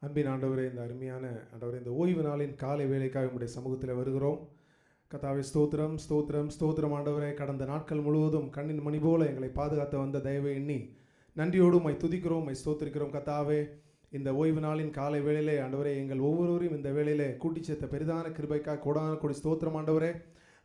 அன்பின் ஆண்டவரே, இந்த அருமையான ஆண்டவரே, இந்த ஓய்வு நாளின் காலை வேலைக்காக உங்களுடைய சமூகத்தில் வருகிறோம். கர்த்தாவே, ஸ்தோத்திரம் ஸ்தோத்திரம் ஸ்தோத்திரம். ஆண்டவரே, கடந்த நாட்கள் முழுவதும் கண்ணின் மணி போல எங்களை பாதுகாத்து வந்த தயவை எண்ணி நன்றியோடு உம்மை துதிக்கிறோம், உம்மை ஸ்தோத்திரிக்கிறோம். கர்த்தாவே, இந்த ஓய்வு நாளின் காலை வேளையிலே ஆண்டவரே, எங்கள் ஒவ்வொருவரையும் இந்த வேளையிலே கூட்டி சேர்த்த பெரிதான கிருபைக்காக கோடான கோடி ஸ்தோத்திரம். ஆண்டவரே,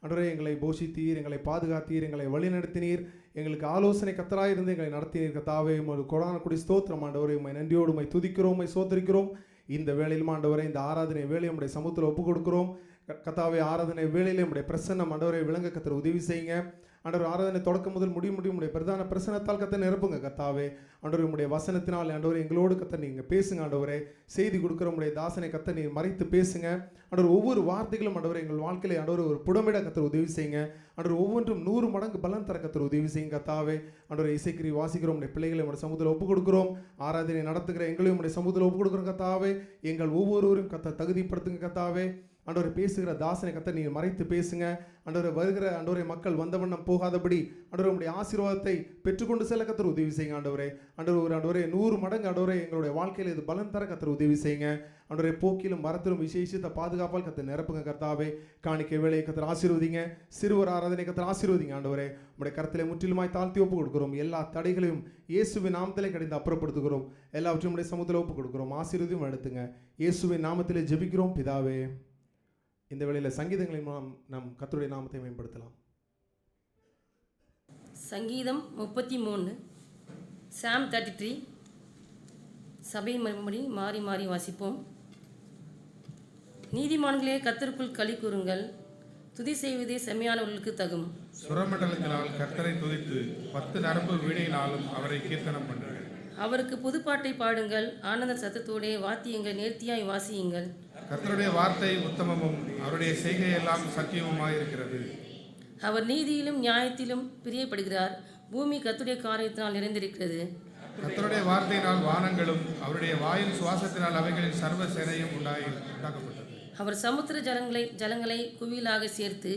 ஆண்டவரே, எங்களை போஷித்தீர், எங்களை பாதுகாத்தீர், எங்களை வழிநடத்தினீர், எங்களுக்கு ஆலோசனை கத்தராயிருந்து எங்களை நடத்தினீர். கர்த்தாவே, ஒரு கோடான கோடி ஸ்தோத்திரம். ஆண்டவரே, உம்மை நன்றியோடு உம்மை துதிக்கிறோம், உம்மை ஸ்தோத்திரிக்கிறோம். இந்த வேளையிலும் ஆண்டவரே, இந்த ஆராதனை வேலையை நம்முடைய சமூகத்தில் ஒப்புக் கொடுக்கிறோம். கர்த்தாவே, ஆராதனை வேளையிலே நம்முடைய பிரசன்னம் ஆண்டவரை விளங்க கத்தர் உதவி செய்யுங்க. ஆண்டவர், ஆராதனை தொடக்கம் முதல் முடியும் உடைய பிரதான பிரசனத்தால் கத்த நிரப்புங்க. கர்த்தாவே, ஆண்டவர், உடைய வசனத்தினால் ஆண்டவரை எங்களோடு கத்த நீங்கள் பேசுங்க. ஆண்டவரே, செய்தி கொடுக்குற உடைய தாசனை கத்த நீர் மறைத்து பேசுங்க. ஆண்டவர், ஒவ்வொரு வார்த்தைகளும் ஆண்டவர் எங்கள் வாழ்க்கையில ஆண்டவர் ஒரு புடமிட கத்தர் உதவி செய்யுங்க. ஆண்டவர், ஒவ்வொன்றும் 100 மடங்கு பலன் தர கத்தர் உதவி செய்யுங்க. கர்த்தாவே, ஆண்டவர், இசைக்கிரி வாசிக்கிறோம் உடைய பிள்ளைகளை உடைய சமூகத்தில் ஒப்புக் கொடுக்கிறோம். ஆராதனை நடத்துகிற எங்களையும் உடைய சமூகத்தில் ஒப்புக் கொடுக்குறோம். கர்த்தாவே, எங்கள் ஒவ்வொருவரும் கத்த தகுதிப்படுத்துங்க. கர்த்தாவே, ஆண்டவரை, பேசுகிற தாசனை கத்த நீங்கள் மறைத்து பேசுங்க. ஆண்டவரை, வருகிற ஆண்டவரை மக்கள் வந்த வண்ணம் போகாதபடி ஆண்டவரை உடைய ஆசீர்வாதத்தை பெற்றுக்கொண்டு செல்ல கத்தர் உதவி செய்யுங்க. ஆண்டவரே, ஆண்டவரே 100 மடங்கு ஆண்டவரே எங்களுடைய வாழ்க்கையில் இது பலன் தர கத்தர் உதவி செய்யுங்க. ஆண்டவரை, போக்கிலும் மரத்திலும் விசேஷித்த பாதுகாப்பால் கத்த நிரப்புங்க. கர்த்தாவே, காணிக்கை வேலையை கத்தர் ஆசீர்வதிங்க. சிறுவர் ஆராதனை கத்தர் ஆசீர்வதிங்க. ஆண்டவரே, உடைய கருத்திலே முற்றிலுமாய் தாழ்த்தி ஒப்புக் கொடுக்கிறோம். எல்லா தடைகளையும் இயேசுவின் நாமத்திலே கடிந்து அப்புறப்படுத்துகிறோம். எல்லாவற்றையும் உடைய சமூகத்தில் ஒப்புக் கொடுக்கிறோம். ஆசீர்வதியும் எடுத்துங்க. இயேசுவின் நாமத்திலே ஜெபிக்கிறோம் பிதாவே. இந்த வேளையில் சங்கீதங்களின் மூலம் நம் கர்த்தருடைய நாமத்தை மேம்படுத்தலாம். சங்கீதம் 33, சாம் 33. சபை மறுபடி மாறி மாறி வாசிப்போம். நீதிமான்களே, கர்த்தருக்குள் களி கூறுங்கள், துதி செய்வதே செம்மையானவர்களுக்கு தகும். சுரமண்டலத்தினால் கர்த்தரை துதித்து 10 நரம்பு வீணையினாலும் அவரை கீர்த்தனம் பண்ணுங்கள். அவருக்கு புதுப்பாட்டை பாடுங்கள், ஆனந்த சத்தத்தோடே வாத்தியங்கள் நேர்த்தியாய் வாசியுங்கள். கர்த்தருடைய வார்த்தை உத்தமமும் அவருடைய செய்கையெல்லாம் சத்தியமுமாயிருக்கிறது. அவர் நீதியிலும் நியாயத்திலும் பிரியப்படுகிறார், பூமி கர்த்தருடைய காரியத்தினால் நிறைந்திருக்கிறது. கர்த்தருடைய வார்த்தையினால் வானங்களும் அவருடைய வாயின் சுவாசத்தினால் அவைகளின் சர்வ சேனையும் உண்டாக்கப்பட்டது. அவர் சமுத்திர ஜலங்களை குவியலாக சேர்த்து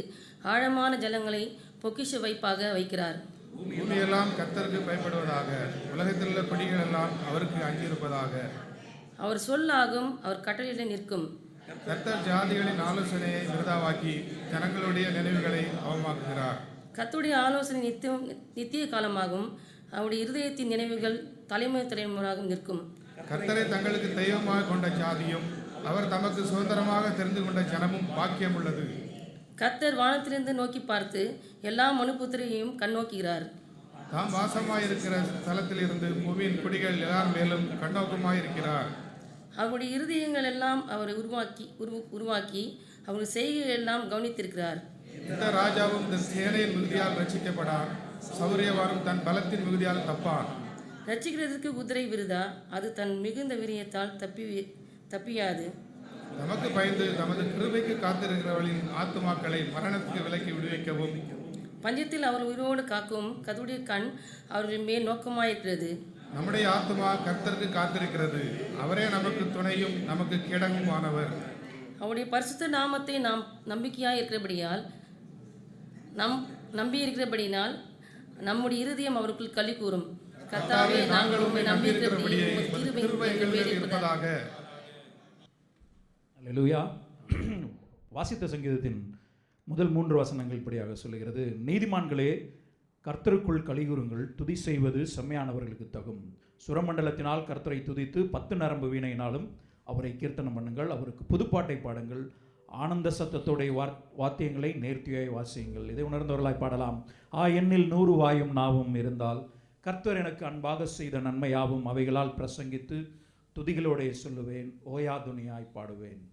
ஆழமான ஜலங்களை பொக்கிஷ வைப்பாக வைக்கிறார். பூமியெல்லாம் கர்த்தருக்கு பயப்படுவதாக, உலகத்தில் உள்ள குடிகள் எல்லாம் அவருக்கு அங்கிருப்பதாக. அவர் சொல்லாகும், அவர் கட்டளையிட நிற்கும். கர்த்தர் ஜாதிகளின் ஆலோசனையை விருதாவாக்கி ஜனங்களுடைய நினைவுகளை அவமாக்குகிறார். கர்த்தருடைய ஆலோசனை நித்திய காலமாகும், அவருடைய இருதயத்தின் நினைவுகள் தலைமுறை தலைமுறையாகவும் நிற்கும். கர்த்தரை தங்களுக்கு தெய்வமாக கொண்ட ஜாதியும் அவர் தமக்கு சுதந்திரமாக தெரிந்து கொண்ட ஜனமும் பாக்கியம் உள்ளது. கர்த்தர் வானத்திலிருந்து நோக்கி பார்த்து எல்லா மனுபுத்திரையும் கண்ணோக்குகிறார். தாம் வாசமாயிருக்கிற ஸ்தலத்தில் இருந்து பூமியின் குடிகள் எல்லார் மேலும் கண்ணோக்கமாயிருக்கிறார். அவருடைய இருதயங்கள் எல்லாம் அவரை உருவாக்கி அவருடைய செய்கைகள் எல்லாம் கவனித்திருக்கிறார். இந்த ராஜாவும் தன் சேனையின் மிகுதியால் ரட்சிக்கப்படார், சௌரியவாரும் தன் பலத்தின் மிகுதியால் தப்பான். ரட்சிக்கிறதுக்கு குதிரை விருதா, அது தன் மிகுந்த வீரியத்தால் தப்பியாது. நமக்கு பயந்து தமது கிருபைக்கு காத்திருக்கிறவர்களின் ஆத்துமாக்களை மரணத்துக்கு விலக்கி விடுவிக்கவும், பஞ்சத்தில் அவர் உயிரோடு காக்கவும் கர்த்தருடைய கண் அவர்கள் மேல் நோக்கமாயிருக்கிறது. நம்முடைய ஆத்துமா கர்த்தருக்கு காத்திருக்கிறது, அவரே நமக்கு துணையும் நமக்கு கேடகமும் ஆனவர். அவருடைய பரிசுத்த நாமத்தை நாம் நம்பியிருக்கிறபடியினால் நம்முடைய இருதயம் அவருக்குள் களி கூறும். கர்த்தாவே, நாங்கள் உம்மை நம்பியிருக்கிறபடியே கிருபை எங்கள் மேல் இருப்பதாக. அல்லேலூயா. வாசித்த சங்கீதத்தின் முதல் 3 வசனங்கள் இப்படியாக சொல்லுகிறது. நீதிமான்களே, கர்த்தருக்குள் களிகூருங்கள், துதி செய்வது செம்மையானவர்களுக்கு தகும். சுரமண்டலத்தினால் கர்த்தரை துதித்து 10 நரம்பு வீணையினாலும் அவரை கீர்த்தனம் பண்ணுங்கள். அவருக்கு புதுப்பாட்டை பாடுங்கள், ஆனந்த சத்தத்தோடைய வாத்தியங்களை நேர்த்தியாய் வாசியுங்கள். இதை உணர்ந்தவர்களாய் பாடலாம். என்னில் 100 வாயும் நாவும் இருந்தால் கர்த்தர் எனக்கு அன்பாக செய்த நன்மையாவும் அவைகளால் பிரசங்கித்து துதிகளோடே சொல்லுவேன், ஓயாதுனியாய் பாடுவேன்.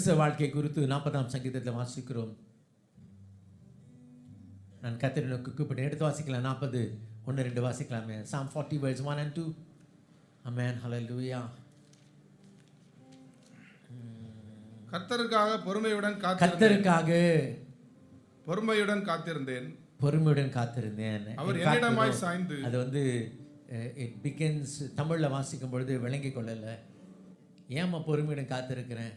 கிறிஸ்தவ வாழ்க்கை குறித்து 40ஆம் சங்கீதத்தில் வாசிக்கிறோம். நான் கர்த்தரை நோக்கி கூப்பிட்டேன். எடுத்து வாசிக்கலாம். 40 1 2 வாசிக்கலாமே. Psalm 40 verse 1 and 2. Amen. Hallelujah. கர்த்தருக்காக பொறுமையுடன் காத்திருந்தேன். அவர் என்னிடமாய் சாய்ந்து. அது வந்து இட் பிகின்ஸ் தமிழ்ல வாசிக்கும் பொழுது விளங்கி கொள்ளல. ஏமா பொறுமையுடன் காத்திருக்கிறேன்?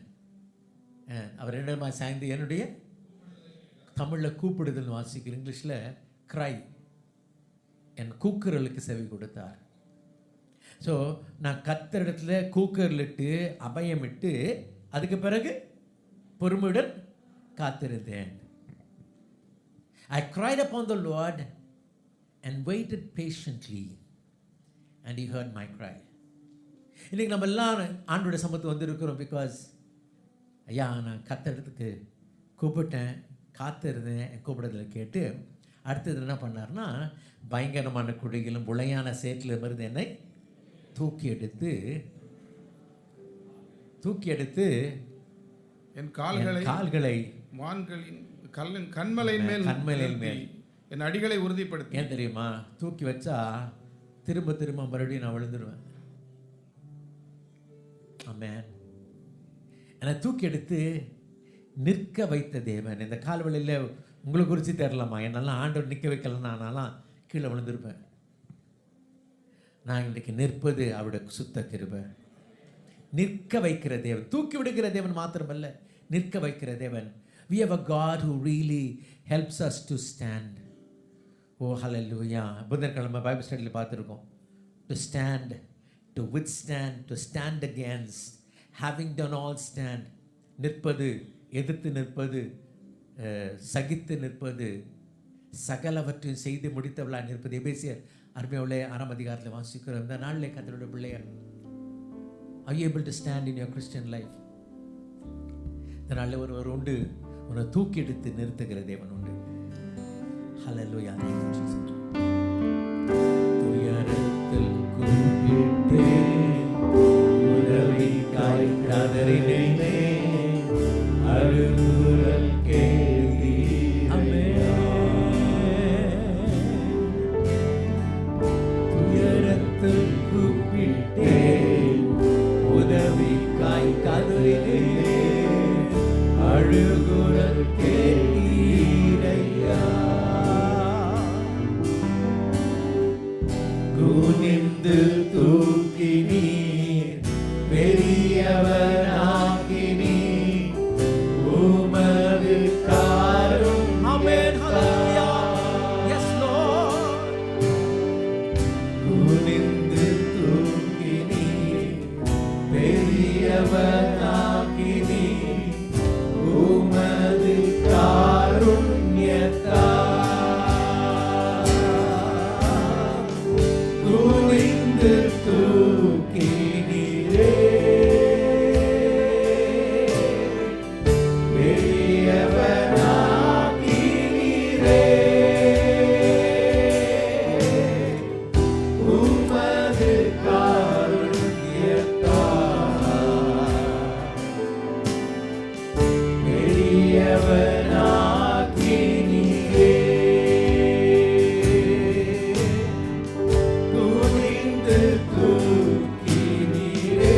அவர் என்னிடமாய் சாய்ந்து என்னுடைய தமிழ்ல கூப்பிடுதல் வாசிக்கிறேன். இங்கிலீஷ்ல கிரை, என் கூக்குரலுக்கு செவி கொடுத்தார். ஸோ நான் கர்த்தரிடத்துல கூக்குரலிட்டு அபயமிட்டு அதுக்கு பிறகு பொறுமையுடன் காத்திருந்தேன். I cried upon the Lord and waited patiently and he heard my cry. இன்னைக்கு நம்ம எல்லாரும் ஆண்டோட சமூகத்துக்கு வந்திருக்கிறோம். பிகாஸ் ஐயா நான் கர்த்தரிடத்துக்கு கூப்பிட்டேன், காத்திருந்தேன், கூப்பிடுறதில் கேட்டு அடுத்தது என்ன பண்ணார்னா, பயங்கரமான குழிகளும் உளையான சேற்றில் இருந்து என்னை தூக்கி எடுத்து என் கால்களை மான்களின் கண்மலையின் மேல் என் அடிகளை உறுதிப்படுத்தி. ஏன் தெரியுமா? தூக்கி வச்சா திரும்ப மறுபடியும் நான் விழுந்துருவேன். ஆமென். என்னை தூக்கி எடுத்து நிற்க வைத்த தேவன். இந்த கால்வழியில் உங்களை குறித்து தெரியலாமா? என்னெல்லாம் ஆண்டவர் நிற்க வைக்கலன்னா நான்லாம் கீழே விழுந்திருப்பேன். நான் இன்றைக்கு நிற்பது அவருடைய சுத்த கிருபை. நிற்க வைக்கிற தேவன், தூக்கி விடுகிற தேவன் மாத்திரமல்ல, நிற்க வைக்கிற தேவன். We have a God who really helps us to stand. Oh hallelujah. புதன்கிழமை பைபிள் ஸ்டடியில் பார்த்துருக்கோம். To stand, to withstand, to stand against, having done all stand. நிற்பது, எதிர்த்து நிற்பது, சகித்து நிற்பது, சகலவற்றையும் செய்து முடித்தவளாக நிற்பது. எபேசியர் அருமையுள்ளே 6ஆம் அதிகாரத்தில் வாசிக்கிறோம். இந்த நாளிலே கர்த்தருடைய பிள்ளைகள், are you able to stand in your Christian life? இந்த நாளில் ஒருவர் உண்டு, உன்னை தூக்கி எடுத்து நிறுத்துகிற தேவன் உண்டு. ஹல்லேலூயா. Thank you Jesus. துயரத்தில் கூப்பிட்டேன், உதவிக்காய் கதறினேன், அழுகுரல் கேட்டீர். ஆமென். துயரத்தில் கூப்பிட்டேன், உதவிக்காய் கதறினேன், அழுகுரல் கேட்டீரையா. குனிந்து தூக்கினீர், பெரியவனாக்கினீர், உமது காரும். ஆமென். ஹல்லேலூயா. Yes Lord. குனிந்து தூக்கினீர், பெரியவனாக்கினீர், உமது காருண்யத்தால். குனிந்து தூக்கினீரே, பெரியவனாக்கினீரே, உமது காருண்யத்தால். பெரியவனாக்கினீரே, குனிந்து தூக்கினீரே,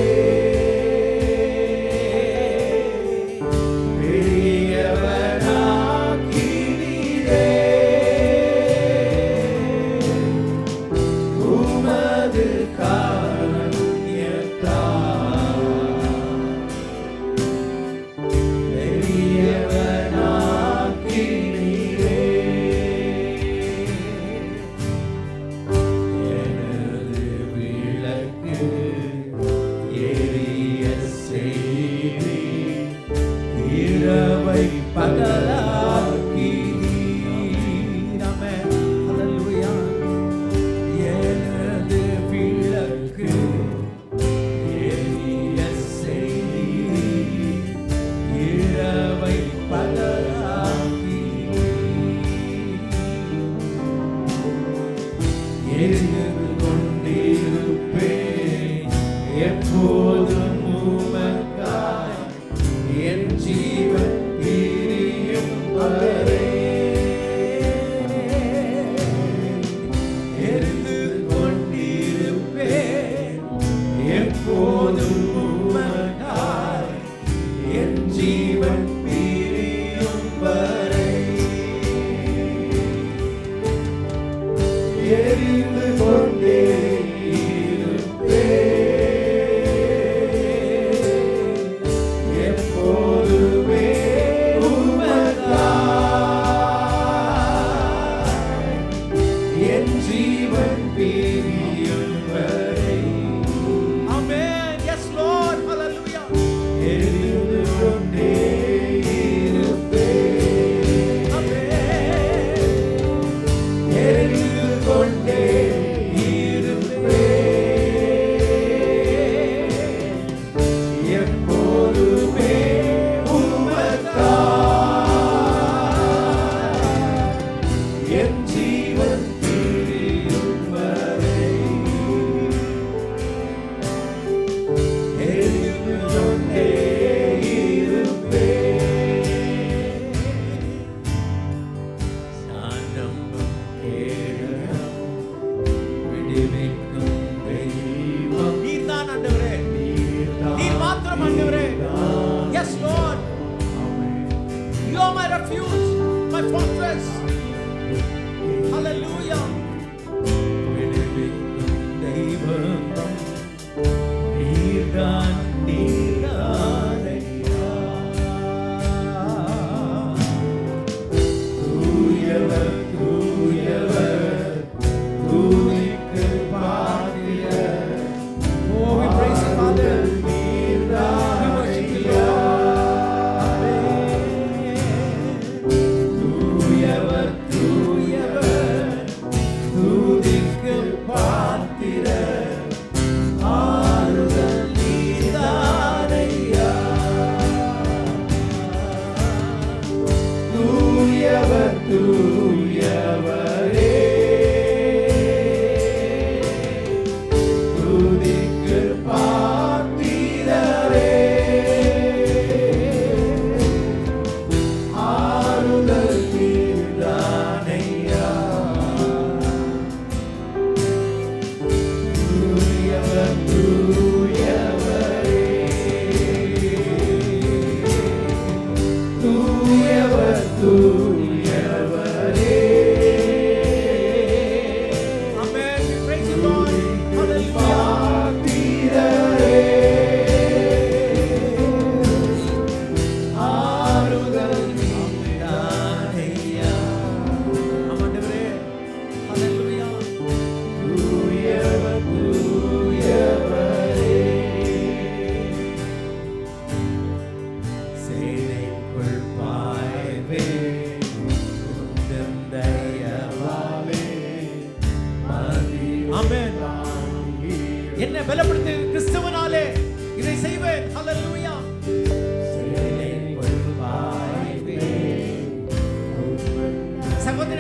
பெரியவனாக்கினீரே, உமது காருண்யத்தால். பெரியவனாக்கினீரே, எனது விளக்கு எரிய செய்தீர், இரவை பகலாக்கினீர். ஆமென். ஹல்லேலூயா. எனது விளக்கு எரிய செய்தீர், இரவை பகலாக்கினீர். எரிந்து கொண்டிருப்பேன் எப்போதும் உமக்காய், என்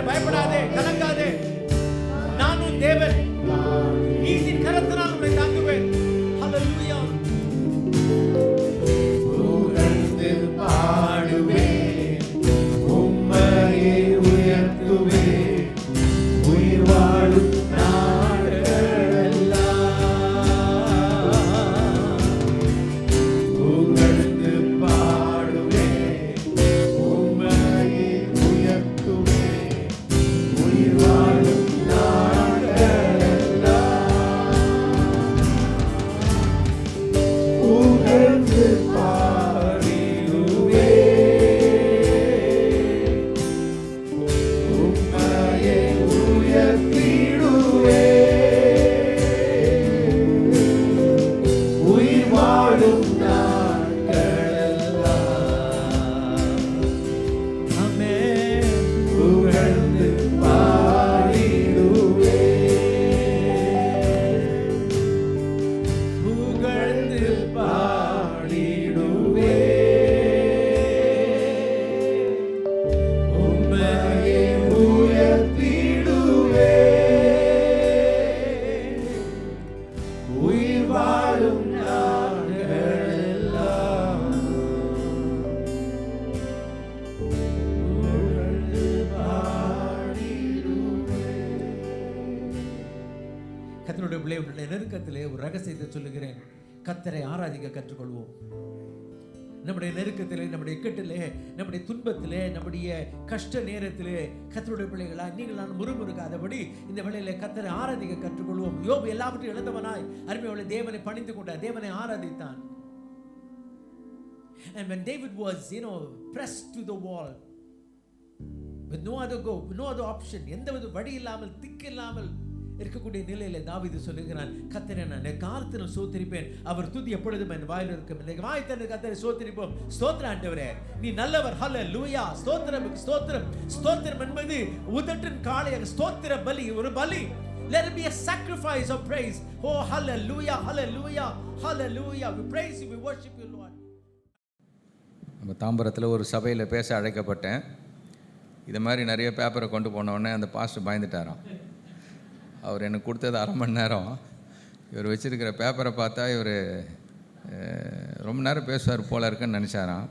பயப்படாதே, கலங்காதே. நான் உன் தேவன், நீதின் கரத்தினால் உன்னை தாங்குவேன். ஹல்லேலூயா. புகழ்ந்து பாடுவேன், உம்மையே உயர்த்துவேன், உயிர் வாழும் கர்த்தருடைய பிள்ளைகளுடைய நெருக்கத்திலே ஒரு ரகசியத்தை சொல்லுகிறேன். கர்த்தரை ஆராதிக்க கற்றுக்கொள்வோம். நம்முடைய நெருக்கத்திலே, நம்முடைய இக்கட்டிலே, நம்முடைய துன்பத்திலே, நம்முடைய கஷ்ட நேரத்திலே கர்த்தருடைய பிள்ளைகளா நீங்கள் நான் முறுமுறுக்காதபடி இந்த வேளையிலே கர்த்தரை ஆராதிக்க கற்றுக்கொள்வோம். யோபு எல்லாவற்றையும் இழந்தவனாய் அருமையுள்ள தேவனை பணிந்து கொண்டார், தேவனை ஆராதித்தான். And when David was, pressed to the wall with no other option, எந்த ஒரு வழி இல்லாமல், திக்கு இல்லாமல் இருக்கக்கூடிய நிலையில தாவீது சொல்லுகிறான், கர்த்தரை நான் காலத்திலும் சோத்திரிப்பேன், அவர் துதி எப்பொழுதும் என் வாயில் இருக்கும். இந்த வாய் திறந்து கர்த்தரை சோத்திரிப்போம். ஸ்தோத்திரம் ஆண்டவரே, நீ நல்லவர். ஹல்லேலூயா. ஸ்தோத்திரம், ஸ்தோத்திரம். ஸ்தோத்திரம் என்பது உதட்டின் காளையாக ஸ்தோத்திர பலி, ஒரு பலி. Let it be a sacrifice of praise. Oh hallelujah, hallelujah, hallelujah. We praise you, we worship you, Lord. நம்ம தாம்பரத்தில் ஒரு சபையில் பேச அழைக்கப்பட்டேன். இது மாதிரி நிறைய பேப்பரை கொண்டு போனோடனே அந்த பாஸ்டர் பயந்துட்டாராம். அவர் எனக்கு கொடுத்தது 1/2 மணி நேரம். இவர் வச்சுருக்கிற பேப்பரை பார்த்தா இவர் ரொம்ப நேரம் பேசுவார் போல இருக்குன்னு நினச்சாராம்.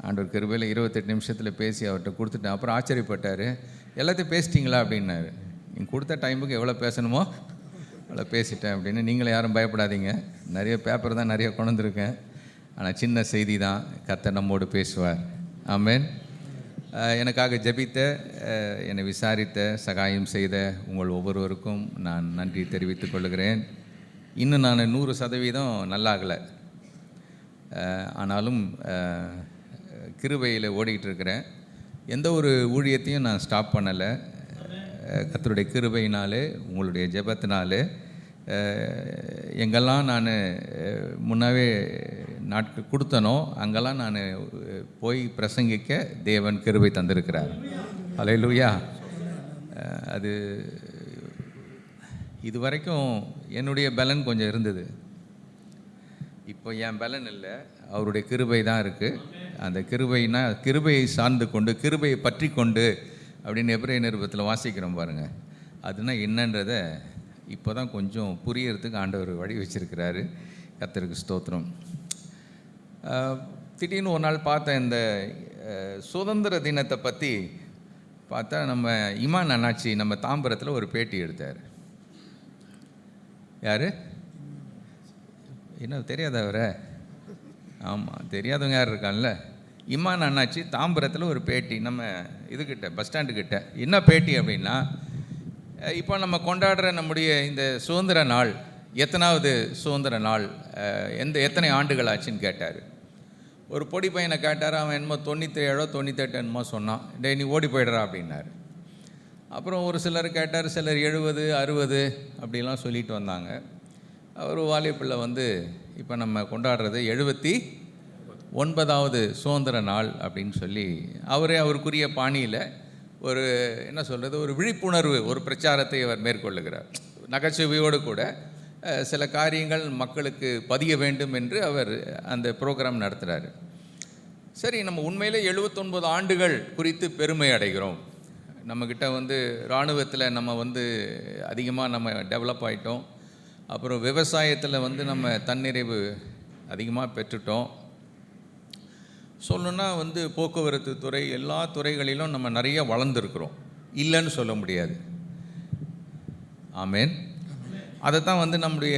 ஆண்டவர் கிருபையில் 28 நிமிஷத்தில் பேசி அவர்கிட்ட கொடுத்துட்டேன். அப்புறம் ஆச்சரியப்பட்டார், எல்லாத்தையும் பேசிட்டிங்களா அப்படின்னாரு. நீங்கள் கொடுத்த டைமுக்கு எவ்வளோ பேசணுமோ அவ்வளோ பேசிட்டேன் அப்படின்னு. நீங்களும் யாரும் பயப்படாதீங்க, நிறைய பேப்பர் தான் நிறைய கொண்டு வந்திருக்கேன். ஆனால் சின்ன செய்தி தான், கர்த்தர் நம்மோடு பேசுவார். ஆமென். எனக்காக ஜெபித்த, என்னை விசாரித்த, சகாயம் செய்த உங்கள் ஒவ்வொருவருக்கும் நான் நன்றி தெரிவித்துக் கொள்கிறேன். இன்னும் நான் 100% நல்லாகலை, ஆனாலும் கிருபையில் ஓடிக்கிட்டு இருக்கிறேன். எந்த ஒரு ஊழியத்தையும் நான் ஸ்டாப் பண்ணலை. கர்த்தருடைய கிருபையினாலே, உங்களுடைய ஜெபத்தினாலே எங்கெல்லாம் நான் முன்னாவே நாட்கள் கொடுத்தனோ அங்கெல்லாம் நான் போய் பிரசங்கிக்க தேவன் கிருபை தந்திருக்கிறார். ஹல்லேலூயா. அது இது வரைக்கும் என்னுடைய பலன் கொஞ்சம் இருந்தது. இப்போ என் பலன் இல்லை, அவருடைய கிருபை தான் இருக்குது. அந்த கிருபைனா கிருபையை சார்ந்து கொண்டு, கிருபையை பற்றி கொண்டு அப்படின்னு எபிரேய நிருபத்தில் வாசிக்கிறோம் பாருங்கள். அதுனா என்னன்றதை இப்போ தான் கொஞ்சம் புரியறதுக்கு ஆண்டவர் வழி வச்சிருக்கிறாரு. கர்த்தருக்கு ஸ்தோத்திரம். திடீர்னு ஒரு நாள் பார்த்தேன், இந்த சுதந்திர தினத்தை பற்றி பார்த்தா நம்ம இமான் அண்ணாச்சி நம்ம தாம்பரத்தில் ஒரு பேட்டி எடுத்தார். யார்? என்ன தெரியாத அவரை? ஆமாம், தெரியாதவங்க யார் இருக்கான்ல? இமான் அண்ணாச்சி தாம்பரத்தில் ஒரு பேட்டி, நம்ம இதுக்கிட்ட பஸ் ஸ்டாண்டுக்கிட்ட. என்ன பேட்டி அப்படின்னா, இப்போ நம்ம கொண்டாடுற நம்முடைய இந்த சுதந்திர நாள் எத்தனாவது சுதந்திர நாள், எத்தனை ஆண்டுகள் ஆச்சுன்னு கேட்டார். ஒரு பொடி பையனை கேட்டார். அவன் என்னமோ 97 98 என்னமோ சொன்னான். டே நீ ஓடி போய்டுறா அப்படின்னாரு. அப்புறம் ஒரு சிலர் கேட்டார், சிலர் 70 60 அப்படிலாம் சொல்லிட்டு வந்தாங்க. அவர் வாலியப்பிள்ளை வந்து இப்போ நம்ம கொண்டாடுறது 79வது சுதந்திர நாள் அப்படின்னு சொல்லி அவருக்குரிய பாணியில் ஒரு என்ன சொல்கிறது, ஒரு விழிப்புணர்வு, ஒரு பிரச்சாரத்தை அவர் மேற்கொள்ளுகிறார். நகைச்சுவையோடு கூட சில காரியங்கள் மக்களுக்கு பதிய வேண்டும் என்று அவர் அந்த ப்ரோக்ராம் நடத்துகிறார். சரி, நம்ம உண்மையிலே 79 ஆண்டுகள் குறித்து பெருமை அடைகிறோம். நம்மக்கிட்ட வந்து இராணுவத்தில் நம்ம வந்து அதிகமாக நம்ம டெவலப் ஆகிட்டோம். அப்புறம் விவசாயத்தில் வந்து நம்ம தன்னிறைவு அதிகமாக பெற்றுட்டோம். சொல்லணுன்னா வந்து போக்குவரத்து துறை, எல்லா துறைகளிலும் நம்ம நிறைய வளர்ந்துருக்குறோம், இல்லைன்னு சொல்ல முடியாது. ஆமேன். அதை தான் வந்து நம்முடைய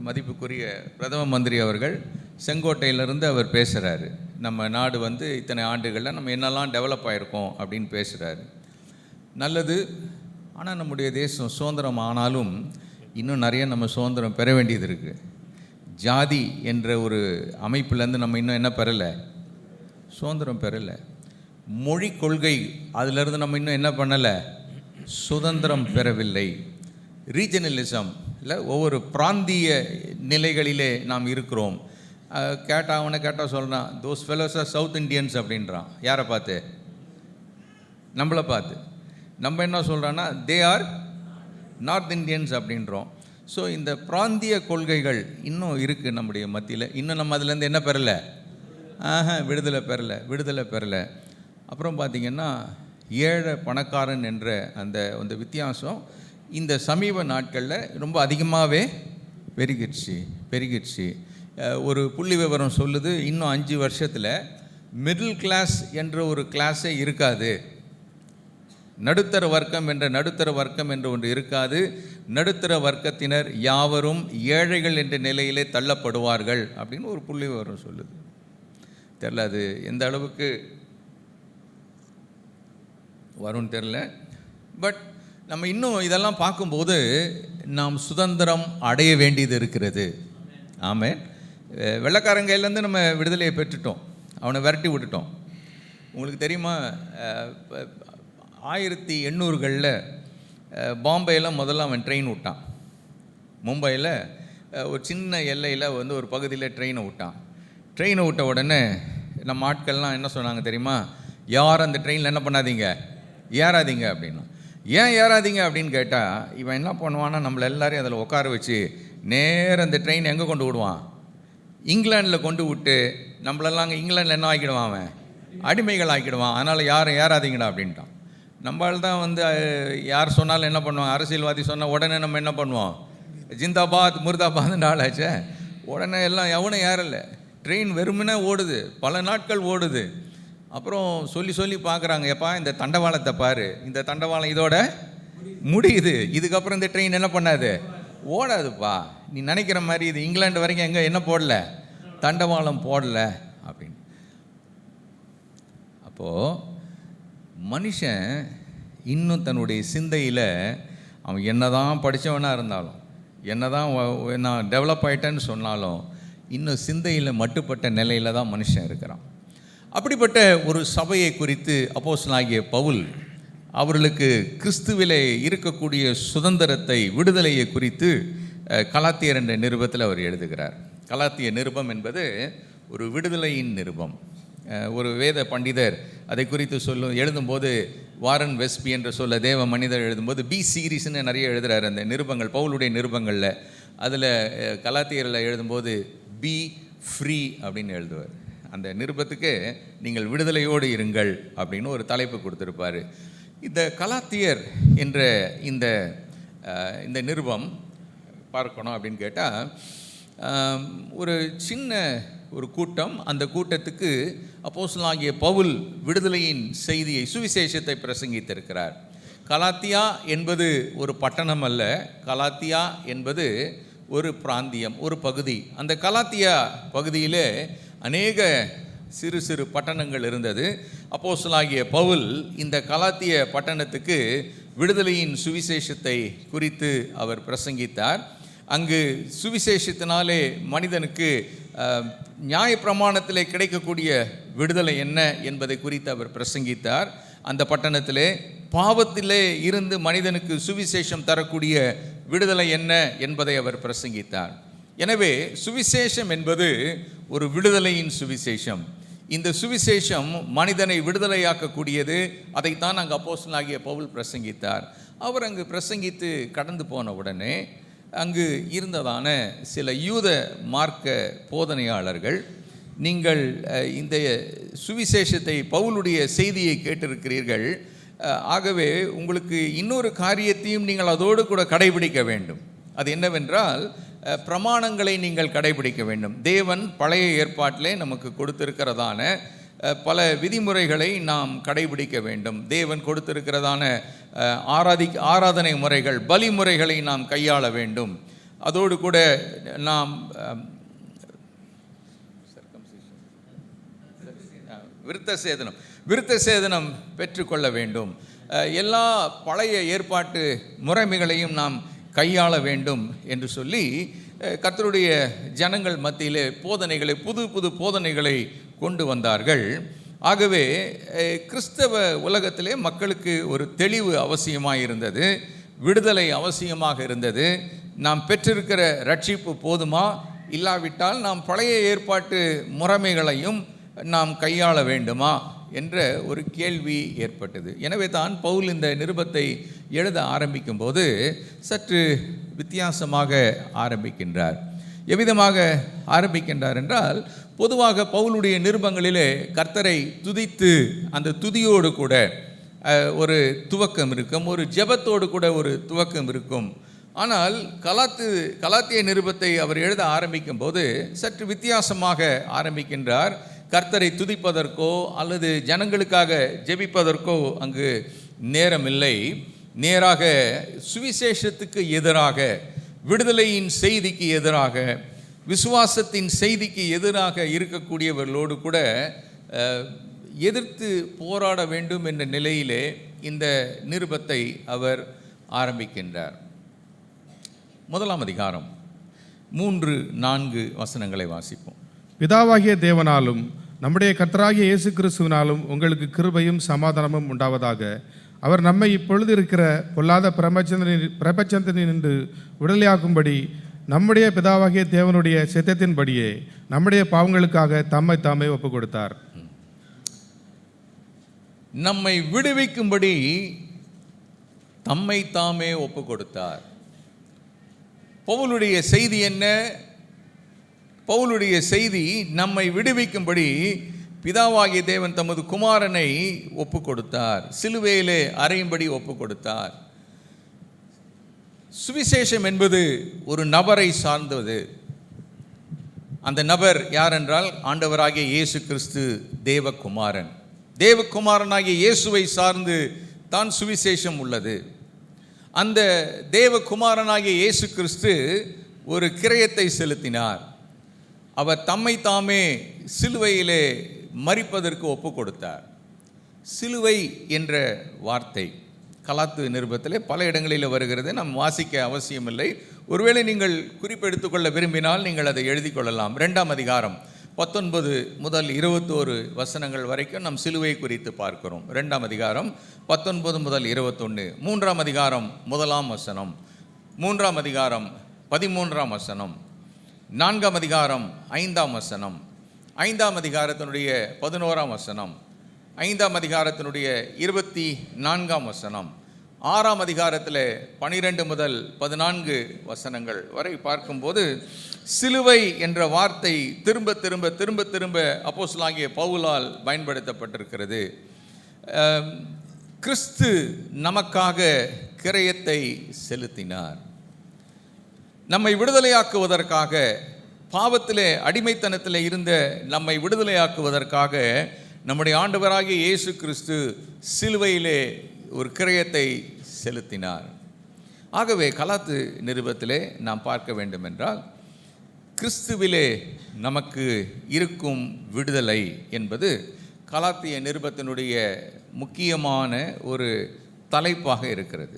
மதிப்புக்குரிய பிரதம மந்திரி அவர்கள் செங்கோட்டையிலிருந்து அவர் பேசுகிறாரு. நம்ம நாடு வந்து இத்தனை ஆண்டுகளில் நம்ம என்னெல்லாம் டெவலப் ஆகிருக்கோம் அப்படின்னு பேசுகிறாரு. நல்லது. ஆனால் நம்முடைய தேசம் சுதந்திரம் ஆனாலும் இன்னும் நிறைய நம்ம சுதந்திரம் பெற வேண்டியது இருக்குது. ஜாதி என்ற ஒரு அமைப்புலேருந்து நம்ம இன்னும் என்ன பெறலை? சுதந்திரம் பெறலை. மொழி கொள்கை, அதிலிருந்து நம்ம இன்னும் என்ன பண்ணலை? சுதந்திரம் பெறவில்லை. ரீஜனலிசம் இல்லை, ஒவ்வொரு பிராந்திய நிலைகளிலே நாம் இருக்கிறோம். அவனை கேட்டால் சொல்கிறான், those fellows are south Indians அப்படின்றான். யாரை பார்த்து? நம்மளை பார்த்து. நம்ம என்ன சொல்கிறோன்னா தே ஆர் நார்த் இண்டியன்ஸ் அப்படின்றோம். ஸோ இந்த பிராந்திய கொள்கைகள் இன்னும் இருக்குது நம்முடைய மத்தியில். இன்னும் நம்ம அதுலேருந்து என்ன பெறலை? விடுதலை பெறலை. அப்புறம் பார்த்திங்கன்னா ஏழை பணக்காரன் என்ற அந்த வித்தியாசம் இந்த சமீப நாட்களில் ரொம்ப அதிகமாகவே பெருகிடுச்சு. ஒரு புள்ளி விவரம் சொல்லுது, இன்னும் 5 வருஷத்தில் மிடில் கிளாஸ் என்ற ஒரு கிளாஸே இருக்காது. நடுத்தர வர்க்கம் என்ற ஒன்று இருக்காது. நடுத்தர வர்க்கத்தினர் யாவரும் ஏழைகள் என்ற நிலையிலே தள்ளப்படுவார்கள் அப்படின்னு ஒரு புள்ளி விவரம் சொல்லுது. தெரில அது எந்த அளவுக்கு வரும்னு தெரில. பட் நம்ம இன்னும் இதெல்லாம் பார்க்கும்போது நாம் சுதந்திரம் அடைய வேண்டியது இருக்கிறது. ஆமாம். வெள்ளைக்காரங்கையிலேருந்து நம்ம விடுதலையை பெற்றுட்டோம், அவனை விரட்டி விட்டுட்டோம். உங்களுக்கு தெரியுமா, 1800களில் பாம்பேயில் முதல்ல அவன் ட்ரெயின் விட்டான். மும்பையில் ஒரு சின்ன எல்லையில் வந்து ஒரு பகுதியில் ட்ரெயினை விட்ட உடனே நம்ம ஆட்கள்லாம் என்ன சொன்னாங்க தெரியுமா? யாரும் அந்த ட்ரெயினில் என்ன பண்ணாதீங்க, ஏறாதீங்க அப்படின்னா. ஏன் ஏறாதீங்க அப்படின்னு கேட்டால், இவன் என்ன பண்ணுவான்னா நம்மளை எல்லாரையும் அதில் உட்கார வச்சு நேராக அந்த ட்ரெயின் எங்கே கொண்டு விடுவான்? இங்கிலாண்டில் கொண்டு விட்டு நம்மளெல்லாம் அங்கே இங்கிலாண்டில் என்ன ஆக்கிடுவான்? அவன் அடிமைகள் ஆக்கிடுவான். அதனால் யாரும் ஏறாதீங்கடா அப்படின்ட்டான். நம்மளால் தான் வந்து யார் சொன்னாலும் என்ன பண்ணுவாங்க, அரசியல்வாதி சொன்னால் உடனே நம்ம என்ன பண்ணுவோம்? ஜிந்தாபாத் முர்தாபாத்னு ஆளாச்சே. உடனே எல்லாம் எவனும் ஏறலை. ட்ரெயின் வெறுமனே ஓடுது, பல நாட்கள் ஓடுது. அப்புறம் சொல்லி பார்க்குறாங்க, எப்பா இந்த தண்டவாளத்தை பாரு, இந்த தண்டவாளம் இதோட முடியுது, இதுக்கப்புறம் இந்த ட்ரெயின் என்ன பண்ணாது, ஓடாதுப்பா. நீ நினைக்கிற மாதிரி இது இங்கிலாந்து வரைக்கும் எங்கே என்ன போடல, தண்டவாளம் போடல அப்படின்னு. அப்போது மனுஷன் இன்னும் தன்னுடைய சிந்தையில் அவன் என்னதான் படித்தவனாக இருந்தாலும், என்னதான் நான் டெவலப் ஆகிட்டேன்னு சொன்னாலும், இன்னும் சிந்தையில் மட்டுப்பட்ட நிலையில் தான் மனுஷன் இருக்கிறான். அப்படிப்பட்ட ஒரு சபையை குறித்து அப்போஸ்தலனாகிய பவுல் அவர்களுக்கு கிறிஸ்துவிலே இருக்கக்கூடிய சுதந்திரத்தை, விடுதலையை குறித்து கலாத்தியர் என்ற நிருபத்தில் அவர் எழுதுகிறார். கலாத்திய நிருபம் என்பது ஒரு விடுதலையின் நிருபம். ஒரு வேத பண்டிதர் அதை குறித்து எழுதும்போது, வாரன் வெஸ்பி என்ற சொல்ல தேவ மனிதர் எழுதும்போது பி சீரீஸ்ன்னு நிறைய எழுதுகிறார் அந்த நிருபங்கள், பவுலுடைய நிருபங்களில். அதில் கலாத்தியரில் எழுதும்போது பி ஃப்ரீ அப்படின்னு எழுதுவார். அந்த நிருபத்துக்கு நீங்கள் விடுதலையோடு இருங்கள் அப்படின்னு ஒரு தலைப்பு கொடுத்துருப்பார். இந்த கலாத்தியர் என்ற இந்த நிருபம் பார்க்கணும் அப்படின்னு கேட்டால், ஒரு சின்ன ஒரு கூட்டம், அந்த கூட்டத்துக்கு அப்போஸ்தலனாகிய பவுல் விடுதலையின் செய்தியை, சுவிசேஷத்தை பிரசங்கித்திருக்கிறார். கலாத்தியா என்பது ஒரு பட்டணம் அல்ல, கலாத்தியா என்பது ஒரு பிராந்தியம், ஒரு பகுதி. அந்த கலாத்தியா பகுதியிலே அநேக சிறு சிறு பட்டணங்கள் இருந்தது. அப்போஸ்தலனாகிய பவுல் இந்த கலாத்திய பட்டணத்துக்கு விடுதலையின் சுவிசேஷத்தை குறித்து அவர் பிரசங்கித்தார். அங்கு சுவிசேஷத்தினாலே மனிதனுக்கு நியாயப்பிரமாணத்திலே கிடைக்கக்கூடிய விடுதலை என்ன என்பதை குறித்து அவர் பிரசங்கித்தார். அந்த பட்டணத்திலே பாவத்திலே இருந்து மனிதனுக்கு சுவிசேஷம் தரக்கூடிய விடுதலை என்ன என்பதை அவர் பிரசங்கித்தார். எனவே சுவிசேஷம் என்பது ஒரு விடுதலையின் சுவிசேஷம். இந்த சுவிசேஷம் மனிதனை விடுதலையாக்கக்கூடியது. அதைத்தான் அங்கு அப்போஸ்தலனாகிய பவுல் பிரசங்கித்தார். அவர் அங்கு பிரசங்கித்து கடந்து போன உடனே அங்கு இருந்ததான சில யூத மார்க்க போதனையாளர்கள், நீங்கள் இந்த சுவிசேஷத்தை, பவுலுடைய செய்தியை கேட்டிருக்கிறீர்கள், ஆகவே உங்களுக்கு இன்னொரு காரியத்தையும் நீங்கள் அதோடு கூட கடைபிடிக்க வேண்டும். அது என்னவென்றால் பிரமாணங்களை நீங்கள் கடைபிடிக்க வேண்டும். தேவன் பழைய ஏற்பாட்டிலே நமக்கு கொடுத்திருக்கிறதான பல விதிமுறைகளை நாம் கடைபிடிக்க வேண்டும். தேவன் கொடுத்திருக்கிறதான ஆராதனை முறைகள், பலி முறைகளை நாம் கையாள வேண்டும். அதோடு கூட நாம் விருத்த சேதனம் பெற்றுக்கொள்ள வேண்டும். எல்லா பழைய ஏற்பாட்டு முறைமைகளையும் நாம் கையாள வேண்டும் என்று சொல்லி கர்த்தருடைய ஜனங்கள் மத்தியிலே போதனைகளை, புது புது போதனைகளை கொண்டு வந்தார்கள். ஆகவே கிறிஸ்தவ உலகத்திலே மக்களுக்கு ஒரு தெளிவு அவசியமாக இருந்தது, விடுதலை அவசியமாக இருந்தது. நாம் பெற்றிருக்கிற ரட்சிப்பு போதுமா, இல்லாவிட்டால் நாம் பழைய ஏற்பாட்டு முறைமைகளையும் நாம் கையாள வேண்டுமா என்ற ஒரு கேள்வி ஏற்பட்டது. எனவே தான் பவுல் இந்த நிருபத்தை எழுத ஆரம்பிக்கும் போது சற்று வித்தியாசமாக ஆரம்பிக்கின்றார். எவ்விதமாக ஆரம்பிக்கின்றார் என்றால், பொதுவாக பவுலுடைய நிருபங்களிலே கர்த்தரை துதித்து அந்த துதியோடு கூட ஒரு துவக்கம் இருக்கும், ஒரு ஜெபத்தோடு கூட ஒரு துவக்கம் இருக்கும். ஆனால் கலாத்திய நிருபத்தை அவர் எழுத ஆரம்பிக்கும் போது சற்று வித்தியாசமாக ஆரம்பிக்கின்றார். கர்த்தரை துதிப்பதற்கோ அல்லது ஜனங்களுக்காக ஜெபிப்பதற்கோ அங்கு நேரமில்லை. நேராக சுவிசேஷத்துக்கு எதிராக, விடுதலையின் செய்திக்கு எதிராக, விசுவாசத்தின் செய்திக்கு எதிராக இருக்கக்கூடியவர்களோடு கூட எதிர்த்து போராட வேண்டும் என்ற நிலையிலே இந்த நிருபத்தை அவர் ஆரம்பிக்கின்றார். 1ஆம் அதிகாரம் 3-4 வசனங்களை வாசிப்போம். பிதாவாகிய தேவனாலும் நம்முடைய கர்த்தராகிய இயேசு கிறிஸ்துவினாலும் உங்களுக்கு கிருபையும் சமாதானமும் உண்டாவதாக. அவர் நம்மை இப்பொழுது இருக்கிற பொல்லாத பிரபஞ்சத்தினின்று விடுதலையாக்கும்படி நம்முடைய பிதாவாகிய தேவனுடைய சித்தத்தின்படியே நம்முடைய பாவங்களுக்காக தம்மை தாமே ஒப்புக் கொடுத்தார். நம்மை விடுவிக்கும்படி தம்மை தாமே ஒப்புக் கொடுத்தார். பவுலுடைய செய்தி என்ன? பவுலுடைய செய்தி நம்மை விடுவிக்கும்படி பிதாவாகிய தேவன் தமது குமாரனை ஒப்பு கொடுத்தார், சிலுவையிலே அறையும்படி ஒப்பு கொடுத்தார். சுவிசேஷம் என்பது ஒரு நபரை சார்ந்தது. அந்த நபர் யார் என்றால் ஆண்டவராகிய இயேசு கிறிஸ்து தேவகுமாரன். தேவகுமாரனாகிய இயேசுவை சார்ந்து தான் சுவிசேஷம் உள்ளது. அந்த தேவகுமாரனாகிய இயேசு கிறிஸ்து ஒரு கிரயத்தை செலுத்தினார். அவர் தம்மை தாமே சிலுவையிலே மரிப்பதற்கு ஒப்பு கொடுத்தார். சிலுவை என்ற வார்த்தை கலாத்து நிருபத்திலே பல இடங்களில் வருகிறது. நாம் வாசிக்க அவசியமில்லை. ஒருவேளை நீங்கள் குறிப்பெடுத்துக்கொள்ள விரும்பினால் நீங்கள் அதை எழுதி கொள்ளலாம். 2ஆம் அதிகாரம் 19 முதல் 21 வசனங்கள் வரைக்கும் நாம் சிலுவை குறித்து பார்க்கிறோம். 2ஆம் அதிகாரம் 19 முதல் 21, 3ஆம் அதிகாரம் 1ஆம் வசனம், 3ஆம் அதிகாரம் 13ஆம் வசனம், 4ஆம் அதிகாரம் 5ஆம் வசனம், 5ஆம் அதிகாரத்தினுடைய 11ஆம் வசனம், 5ஆம் அதிகாரத்தினுடைய 24ஆம் வசனம், 6ஆம் அதிகாரத்தில் 12 முதல் 14 வசனங்கள் வரை பார்க்கும்போது சிலுவை என்ற வார்த்தை திரும்ப திரும்ப திரும்ப திரும்ப அப்போஸ்தலனாகிய பவுலால் பயன்படுத்தப்பட்டிருக்கிறது. கிறிஸ்து நமக்காக கிரயத்தை செலுத்தினார். நம்மை விடுதலையாக்குவதற்காக, பாவத்திலே அடிமைத்தனத்தில் இருந்த நம்மை விடுதலையாக்குவதற்காக நம்முடைய ஆண்டவராகிய இயேசு கிறிஸ்து சிலுவையிலே ஒரு கிரயத்தை செலுத்தினார். ஆகவே கலாத்து நிருபத்திலே நாம் பார்க்க வேண்டும் என்றால், கிறிஸ்துவிலே நமக்கு இருக்கும் விடுதலை என்பது கலாத்திய நிருபத்தினுடைய முக்கியமான ஒரு தலைப்பாக இருக்கிறது,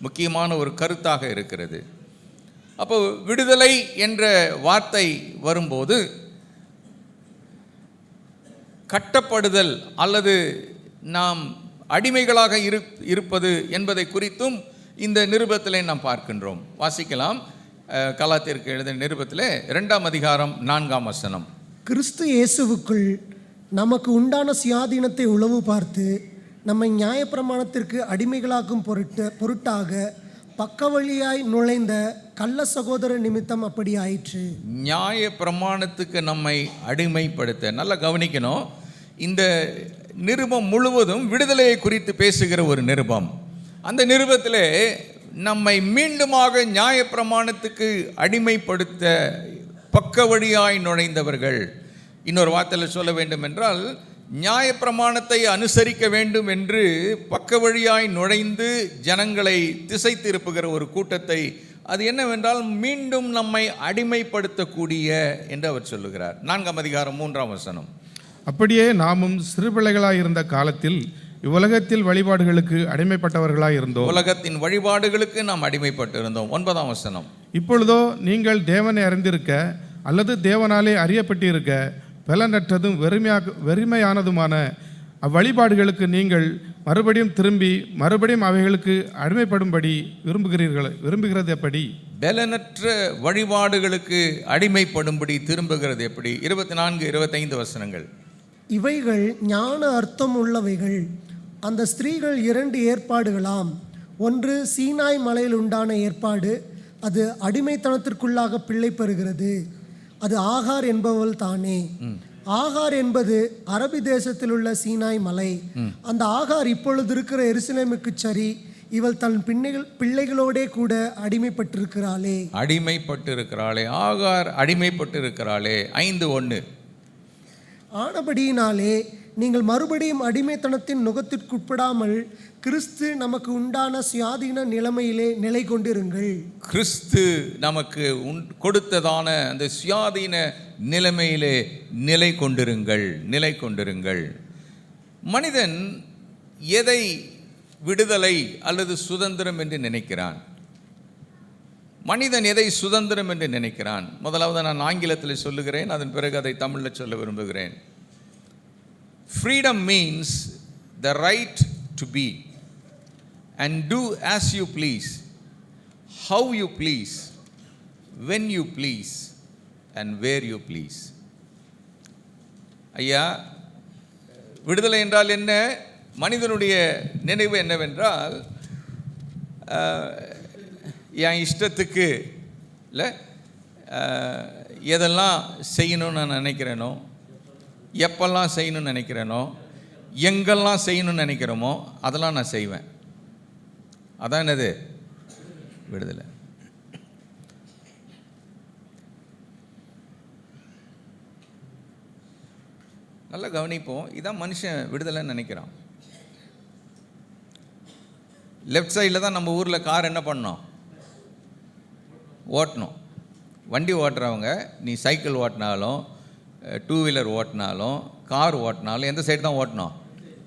முக்கியமான ஒரு கருத்தாக இருக்கிறது. அப்போ விடுதலை என்ற வார்த்தை வரும்போது கட்டப்படுதல் அல்லது நாம் அடிமைகளாக இருப்பது என்பதை குறித்தும் இந்த நிருபத்திலே நாம் பார்க்கின்றோம். வாசிக்கலாம். கலாத்தியருக்கு எழுதின நிருபத்திலே 2ஆம் அதிகாரம் 4ஆம் வசனம். கிறிஸ்து இயேசுவுக்குள் நமக்கு உண்டான சுயாதீனத்தை உளவு பார்த்து நம்மை நியாயப்பிரமாணத்திற்கு அடிமைகளாக்கும் பொருட்டாக பக்கவழியாய் நுழைந்த கள்ள சகோதர நிமித்தம் அப்படி ஆயிற்று. நியாய பிரமாணத்துக்கு நம்மை அடிமைப்படுத்த, நல்லா கவனிக்கணும். இந்த நிருபம் முழுவதும் விடுதலையை குறித்து பேசுகிற ஒரு நிருபம். அந்த நிருபத்திலே நம்மை மீண்டுமாக நியாயப்பிரமாணத்துக்கு அடிமைப்படுத்த பக்க வழியாய் நுழைந்தவர்கள், இன்னொரு வார்த்தையில் சொல்ல வேண்டும் என்றால் நியாயப்பிரமாணத்தை அனுசரிக்க வேண்டும் என்று பக்க வழியாய் நுழைந்து ஜனங்களை திசை திருப்புகிற ஒரு கூட்டத்தை, அது என்னவென்றால் மீண்டும் நம்மை அடிமைப்படுத்தக்கூடிய என்று அவர் சொல்லுகிறார். 4ஆம் அதிகாரம் 3ஆம் வசனம். அப்படியே நாமும் சிறுபிள்ளைகளாய் இருந்த காலத்தில் இவ்வுலகத்தில் வழிபாடுகளுக்கு அடிமைப்பட்டவர்களாய் இருந்தோம். உலகத்தின் வழிபாடுகளுக்கு நாம் அடிமைப்பட்டு இருந்தோம். 9ஆம் வசனம். இப்பொழுதோ நீங்கள் தேவனை அறிந்திருக்க அல்லது தேவனாலே அறியப்பட்டிருக்க பலனற்றதும் வெறுமையானதுமான அவ்வழிபாடுகளுக்கு நீங்கள் மறுபடியும் திரும்பி மறுபடியும் அவைகளுக்கு அடிமைப்படும்படி விரும்புகிறது எப்படி? பலனற்ற வழிபாடுகளுக்கு அடிமைப்படும்படி திரும்புகிறது எப்படி? 24, 25 வசனங்கள். இவைகள் ஞான அர்த்தம் உள்ளவைகள். அந்த ஸ்திரீகள் 2 ஏற்பாடுகளாம். ஒன்று சீனாய் மலையில் உண்டான ஏற்பாடு, அது அடிமைத்தனத்திற்குள்ளாக பிள்ளை பெறுகிறது. அது ஆகார் என்பவள் தானே. ஆகார் என்பது அரபி தேசத்தில் உள்ள சீனாய் மலை. அந்த ஆகார் இப்பொழுது இருக்கிற எருசலேமுக்கு சரி, இவள் தன் பிள்ளைகளோடே கூட அடிமைப்பட்டிருக்கிறாளே. ஆகார் அடிமைப்பட்டிருக்கிறாளே. 5:1. ஆனபடியினாலே நீங்கள் மறுபடியும் அடிமைத்தனத்தின் நுகத்திற்குட்படாமல் கிறிஸ்து நமக்கு உண்டான சுயாதீன நிலைமையிலே நிலை கொண்டிருங்கள். கிறிஸ்து நமக்கு கொடுத்ததான அந்த சுயாதீன நிலைமையிலே நிலை கொண்டிருங்கள். மனிதன் எதை விடுதலை அல்லது சுதந்திரம் என்று நினைக்கிறான்? மனிதன் எதை சுதந்திரம் என்று நினைக்கிறான்? முதலாவது நான் ஆங்கிலத்தில் சொல்லுகிறேன், அதன் பிறகு அதை தமிழில் சொல்ல விரும்புகிறேன். Freedom means the right to be and do as you please, how you please, when you please and where you please. ஐயா, விடுதலை என்றால் என்ன? மனிதனுடைய நினைவு என்னவென்றால், என் இஷ்டத்துக்கு இல்லை எதெல்லாம் செய்யணும்னு நான் நினைக்கிறேனோ, எப்பெல்லாம் செய்யணும்னு நினைக்கிறேனோ, எங்கெல்லாம் செய்யணும்னு நினைக்கிறோமோ அதெல்லாம் நான் செய்வேன். அதான் என்னது விடுதலை. நல்லா கவனிப்போம். இதான் மனுஷன் விடுதலைன்னு நினைக்கிறான். லெஃப்ட் சைடில் தான் நம்ம ஊரில் கார் என்ன பண்ணோம்? ஓட்டணும். வண்டி ஓட்டுறவங்க, நீ சைக்கிள் ஓட்டினாலும் 2 வீலர் ஓட்டினாலும் கார் ஓட்டினாலும் எந்த சைடு தான் ஓட்டணும்?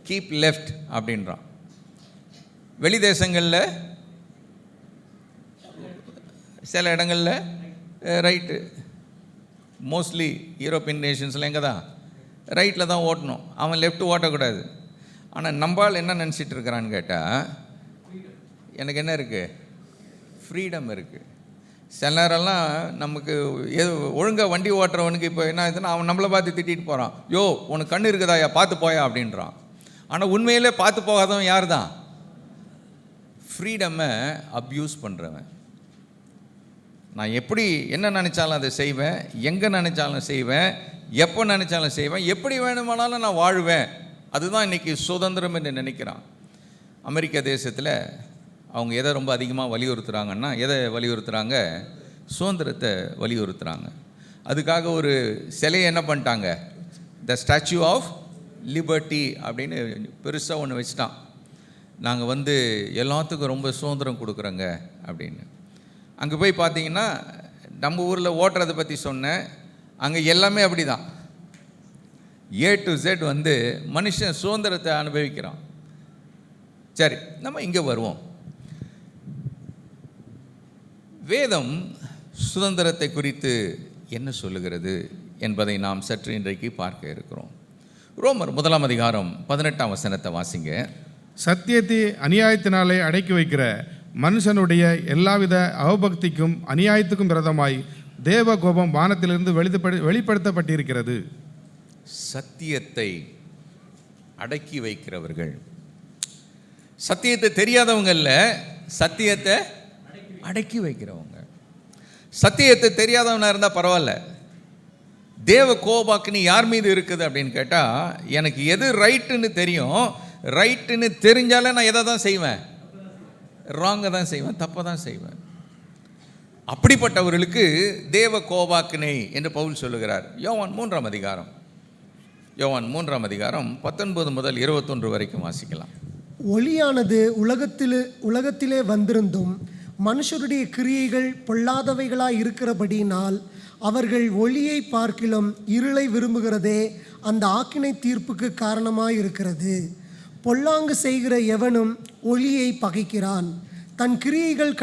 கீப் லெஃப்ட் அப்படின்றான். வெளி தேசங்களில் சில இடங்களில் ரைட்டு. மோஸ்ட்லி யூரோப்பியன் நேஷன்ஸில் எங்கே தான் ரைட்டில் தான் ஓட்டணும். அவன் லெஃப்ட் ஓட்டக்கூடாது. ஆனால் நம்பால் என்ன நினச்சிட்டு இருக்கிறான்னு கேட்டால், எனக்கு என்ன இருக்குது? ஃப்ரீடம் இருக்குது. சில நேரம்லாம் நமக்கு ஒழுங்காக வண்டி ஓட்டுறவனுக்கு இப்போ என்ன ஆகுதுன்னா, அவன் நம்மளை பார்த்து திட்டிகிட்டு போகிறான். யோ, உனக்கு கண்ணு இருக்குதாயா, பார்த்து போயா அப்படின்றான். ஆனால் உண்மையிலே பார்த்து போகாதவன் யார் தான்? ஃப்ரீடமை அப்யூஸ் பண்ணுறவன். நான் எப்படி என்ன நினச்சாலும் அதை செய்வேன், எங்கே நினச்சாலும் செய்வேன், எப்போ நினச்சாலும் செய்வேன், எப்படி வேணுமானாலும் நான் வாழ்வேன். அதுதான் இன்றைக்கி சுதந்திரம் என்று நினைக்கிறான். அமெரிக்க தேசத்தில் அவங்க எதை ரொம்ப அதிகமாக வலியுறுத்துகிறாங்கன்னா, எதை வலியுறுத்துகிறாங்க? சுதந்திரத்தை வலியுறுத்துகிறாங்க. அதுக்காக ஒரு சிலையை என்ன பண்ணிட்டாங்க? த ஸ்டாச்சு ஆஃப் லிபர்ட்டி அப்படின்னு பெருசாக ஒன்று வச்சுட்டான். நாங்கள் எல்லாத்துக்கும் ரொம்ப சுதந்திரம் கொடுக்குறோங்க அப்படின்னு. அங்கே போய் பார்த்தீங்கன்னா, நம்ம ஊரில் ஓட்டுறதை பற்றி சொன்னேன், அங்கே எல்லாமே அப்படி தான். A to Z மனுஷன் சுதந்திரத்தை அனுபவிக்கிறான். சரி, நம்ம இங்கே வருவோம். வேதம் சுதந்திரத்தை குறித்து என்ன சொல்லுகிறது என்பதை நாம் சற்று இன்றைக்கு பார்க்க இருக்கிறோம். ரோமர் 1ஆம் அதிகாரம் 18ஆம் வசனத்தை வாசிங்க. சத்தியத்தை அநியாயத்தினாலே அடக்கி வைக்கிற மனுஷனுடைய எல்லாவித அவபக்திக்கும் அநியாயத்துக்கும் விரதமாய் தேவ கோபம் வானத்திலிருந்து வெளிப்படுத்தப்பட்டிருக்கிறது. சத்தியத்தை அடக்கி வைக்கிறவர்கள், சத்தியத்தை தெரியாதவங்க இல்ல, சத்தியத்தை அடக்கி வைக்கிறவங்க. சத்தியத்தை தெரியாதவனா இருந்தால் பரவாயில்ல, தேவ கோபாக்கினி யார் மீது இருக்குது அப்படின்னு கேட்டால், எனக்கு எது ரைட்டுன்னு தெரியும், ரைட்டுன்னு தெரிஞ்சாலே நான் எதை தான் செய்வேன், ராங்கை தான் செய்வேன், தப்பை தான் செய்வேன். அப்படிப்பட்டவர்களுக்கு தேவ கோபாக்கினை என்று பவுல் சொல்லுகிறார். யோவான் 3ஆம் அதிகாரம், யோவான் 3ஆம் அதிகாரம் 19 முதல் 21 வரைக்கும் வாசிக்கலாம். ஒளியானது உலகத்திலே வந்திருந்தும் மனுஷருடைய கிரியைகள் பொல்லாதவைகளாய் இருக்கிறபடியினால் அவர்கள் ஒளியை பார்க்கிலும் இருளை விரும்புகிறதே அந்த ஆக்கினை தீர்ப்புக்கு காரணமாயிருக்கிறது. பொல்லாங்கு செய்கிற எவனும் ஒளியை பகைக்கிறான், தன் கிரியைகள்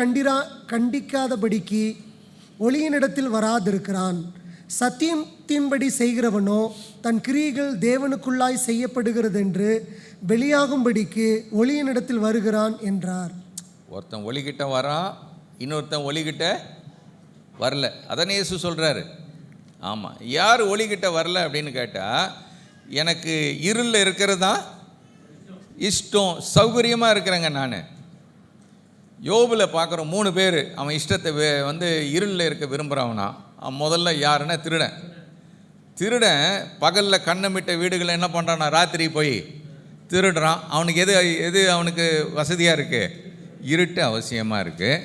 கண்டிக்காதபடிக்கு ஒளியினிடத்தில் வராதிருக்கிறான். சத்தியத்தின்படி செய்கிறவனோ தன் கிரியைகள் தேவனுக்குள்ளாய் செய்யப்படுகிறதென்று வெளியாகும்படிக்கு ஒளியினிடத்தில் வருகிறான் என்றார். ஒருத்தன் ஒளிகிட்ட வரான், இன்னொருத்தன் ஒளிகிட்ட வரல. அதான் இயேசு சொல்கிறாரு. ஆமாம், யார் ஒளிகிட்ட வரல அப்படின்னு கேட்டால், எனக்கு இருளில் இருக்கிறது தான் இஷ்டம், சௌகரியமாக இருக்கிறேங்க. நான் யோபில் பார்க்குறோம் 3 பேர் அவன் இஷ்டத்தை வந்து இருளில் இருக்க விரும்புகிறவனா. அவன் முதல்ல யாருன்னா திருடன் பகலில் கண்ணமிட்ட வீடுகளை என்ன பண்ணுறான்னா ராத்திரி போய் திருடுறான். அவனுக்கு எது அவனுக்கு வசதியாக இருக்குது, இருட்டு அவசியமாக இருக்குது.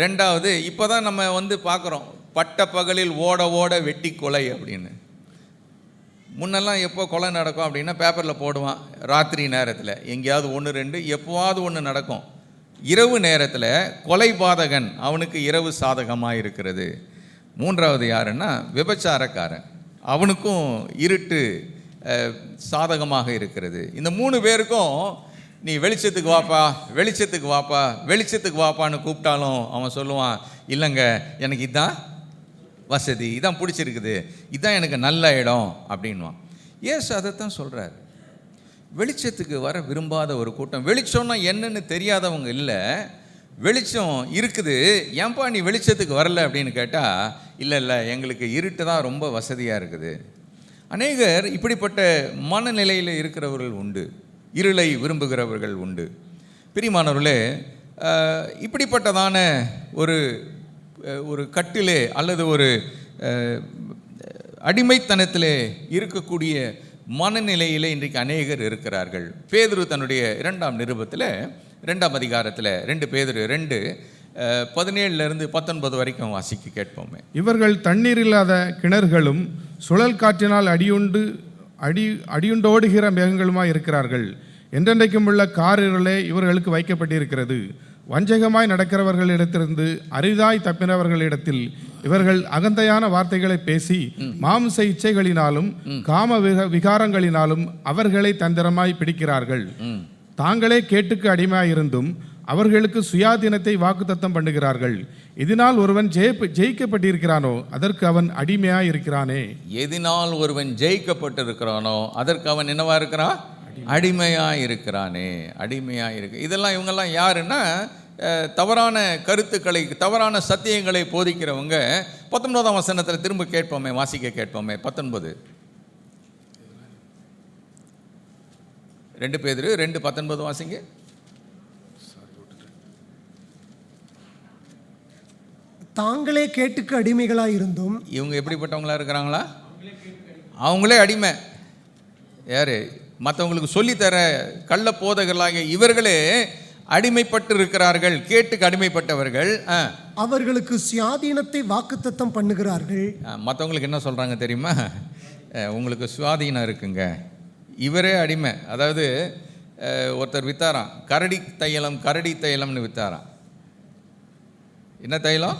ரெண்டாவது, இப்போ தான் நம்ம வந்து பார்க்குறோம் பட்ட பகலில் ஓட ஓட வெட்டி கொலை அப்படின்னு. முன்னெல்லாம் எப்போ கொலை நடக்கும் அப்படின்னா பேப்பரில் போடுவான், ராத்திரி நேரத்தில் எங்கேயாவது 1-2 எப்போவாவது ஒன்று நடக்கும். இரவு நேரத்தில் கொலை பாதகன், அவனுக்கு இரவு சாதகமாக இருக்கிறது. மூன்றாவது யாருன்னா விபச்சாரக்காரன், அவனுக்கும் இருட்டு சாதகமாக இருக்கிறது. இந்த 3 பேருக்கும் நீ வெளிச்சத்துக்கு வாப்பா, வெளிச்சத்துக்கு வாப்பா, வெளிச்சத்துக்கு வாப்பான்னு கூப்பிட்டாலும் அவன் சொல்லுவான், இல்லைங்க எனக்கு இதுதான் வசதி, இதான் பிடிச்சிருக்குது, இதுதான் எனக்கு நல்ல இடம் அப்படின்வான். ஏசு அதைத்தான் சொல்கிறார். வெளிச்சத்துக்கு வர விரும்பாத ஒரு கூட்டம், வெளிச்சம்னா என்னன்னு தெரியாதவங்க இல்லை, வெளிச்சம் இருக்குது, ஏன்பா நீ வெளிச்சத்துக்கு வரல அப்படின்னு கேட்டால், இல்லை எங்களுக்கு இருட்டு தான் ரொம்ப வசதியாக இருக்குது. அநேகர் இப்படிப்பட்ட மனநிலையில் இருக்கிறவர்கள் உண்டு, இருளை விரும்புகிறவர்கள் உண்டு. பிரியமானவர்களே, இப்படிப்பட்டதான ஒரு கட்டிலே அல்லது ஒரு அடிமைத்தனத்திலே இருக்கக்கூடிய மனநிலையில் இன்றைக்கு அநேகர் இருக்கிறார்கள். பேதுரு தன்னுடைய 2ஆம் நிருபத்தில் 2ஆம் அதிகாரத்தில் 2 பேதுரு 2:17 வரைக்கும் வாசிக்க கேட்போமே. இவர்கள் தண்ணீர் இல்லாத கிணறுகளும் சுழல் காற்றினால் அடியுண்டோடுகிற மேகங்களுமாய் இருக்கிறார்கள். என்றென்றைக்கும் உள்ள காரிருளே இவர்களுக்கு வைக்கப்பட்டிருக்கிறது. வஞ்சகமாய் நடக்கிறவர்களிடத்திலிருந்து அரிதாய் தப்பினவர்களிடத்தில் இவர்கள் அகந்தையான வார்த்தைகளை பேசி மாம்ச இச்சைகளினாலும் காம விகாரங்களினாலும் அவர்களை தந்திரமாய் பிடிக்கிறார்கள். தாங்களே கேட்டுக்கு அடிமையாயிருந்தும் அவர்களுக்கு சுயாதீனத்தை வாக்குத்தத்தம் பண்ணுகிறார்கள். இதனால் ஒருவன் ஜெயிக்கப்பட்டிருக்கிறானோ அதற்கு அவன் அடிமையாய் இருக்கிறானே. எதினால் ஒருவன் ஜெயிக்கப்பட்டிருக்கிறானோ அதற்கு அவன் என்னவா இருக்கிறான்? அடிமையாக இருக்கிறானே, அடிமையாக இருக்கு. இதெல்லாம் இவங்கெல்லாம் யாருன்னா தவறான கருத்துக்களை, தவறான சத்தியங்களை போதிக்கிறவங்க. 19ஆம் வசனத்தில் திரும்ப கேட்போமே, வாசிக்க கேட்போமே. 19 2 பேதுரு 2:19 வாசிங்க. தாங்களே கேட்டுக்கு அடிமைகளாக இருந்தும். இவங்க எப்படிப்பட்டவங்களா இருக்கிறாங்களா? அவங்களே அடிமை. யாரு? மற்றவங்களுக்கு சொல்லித்தர கள்ள போதகர்களாக இவர்களே அடிமைப்பட்டு இருக்கிறார்கள், கேட்டுக்கு அடிமைப்பட்டவர்கள். அவர்களுக்கு சுயாதீனத்தை வாக்குத்தத்தம் பண்ணுகிறார்கள். மற்றவங்களுக்கு என்ன சொல்கிறாங்க தெரியுமா? உங்களுக்கு சுயாதீனம் இருக்குங்க, இவரே அடிமை. அதாவது ஒருத்தர் வித்தாராம் கரடி தைலம்னு வித்தாராம். என்ன தைலம்?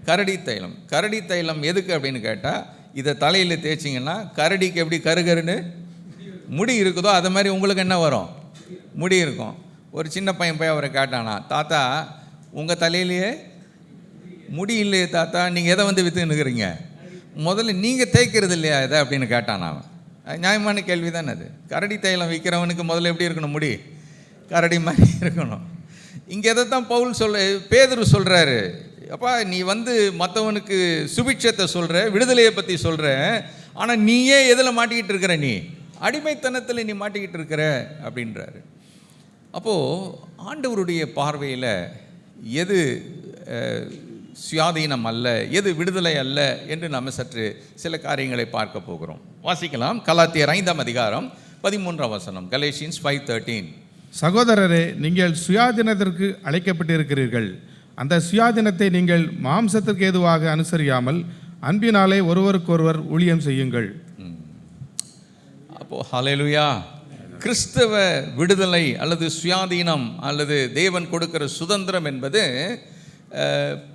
கரடி தைலம். கரடி தைலம் எதுக்கு அப்படின்னு கேட்டால், இதை தலையில் தேய்ச்சிங்கன்னா கரடிக்கு எப்படி கருகருன்னு முடி இருக்குதோ அது மாதிரி உங்களுக்கு என்ன வரும்? முடி இருக்கும். ஒரு சின்ன பையன் போய் அவரை கேட்டானா, தாத்தா உங்கள் தலையிலேயே முடி இல்லையே தாத்தா, நீங்கள் எதை வந்து விற்றுன்னுக்கிறீங்க, முதல்ல நீங்கள் தேய்க்கிறது இல்லையா இதை அப்படின்னு கேட்டான் அவன். நியாயமான கேள்வி தானே அது. கரடி தைலம் விற்கிறவனுக்கு முதல்ல எப்படி இருக்கணும்? முடி கரடி மாதிரி இருக்கணும். இங்கே எதை தான் பேதுரு சொல்கிறாரு, அப்பா நீ வந்து மற்றவனுக்கு சுபிட்சத்தை சொல்கிற, விடுதலையை பற்றி சொல்கிற, ஆனால் நீயே எதில் மாட்டிக்கிட்டு இருக்கிற? நீ அடிமைத்தனத்தில் நீ மாட்டிக்கிட்டு இருக்கிற அப்படின்றாரு. அப்போது ஆண்டவருடைய பார்வையில் எது சுயாதீனம் அல்ல, எது விடுதலை அல்ல என்று நாம் சற்று சில காரியங்களை பார்க்க போகிறோம். வாசிக்கலாம். கலாத்தியர் 5ஆம் அதிகாரம் 13ஆம் வசனம். Galatians 5:13. சகோதரரே, நீங்கள் சுயாதீனத்திற்கு அழைக்கப்பட்டிருக்கிறீர்கள். அந்த சுயாதீனத்தை நீங்கள் மாம்சத்திற்கு ஏதுவாக அனுசரியாமல் அன்பினாலே ஒருவருக்கொருவர் ஊழியம் செய்யுங்கள். அப்போ ஹல்லேலூயா. கிறிஸ்தவ விடுதலை அல்லது சுயாதீனம் அல்லது தேவன் கொடுக்கிற சுதந்திரம் என்பது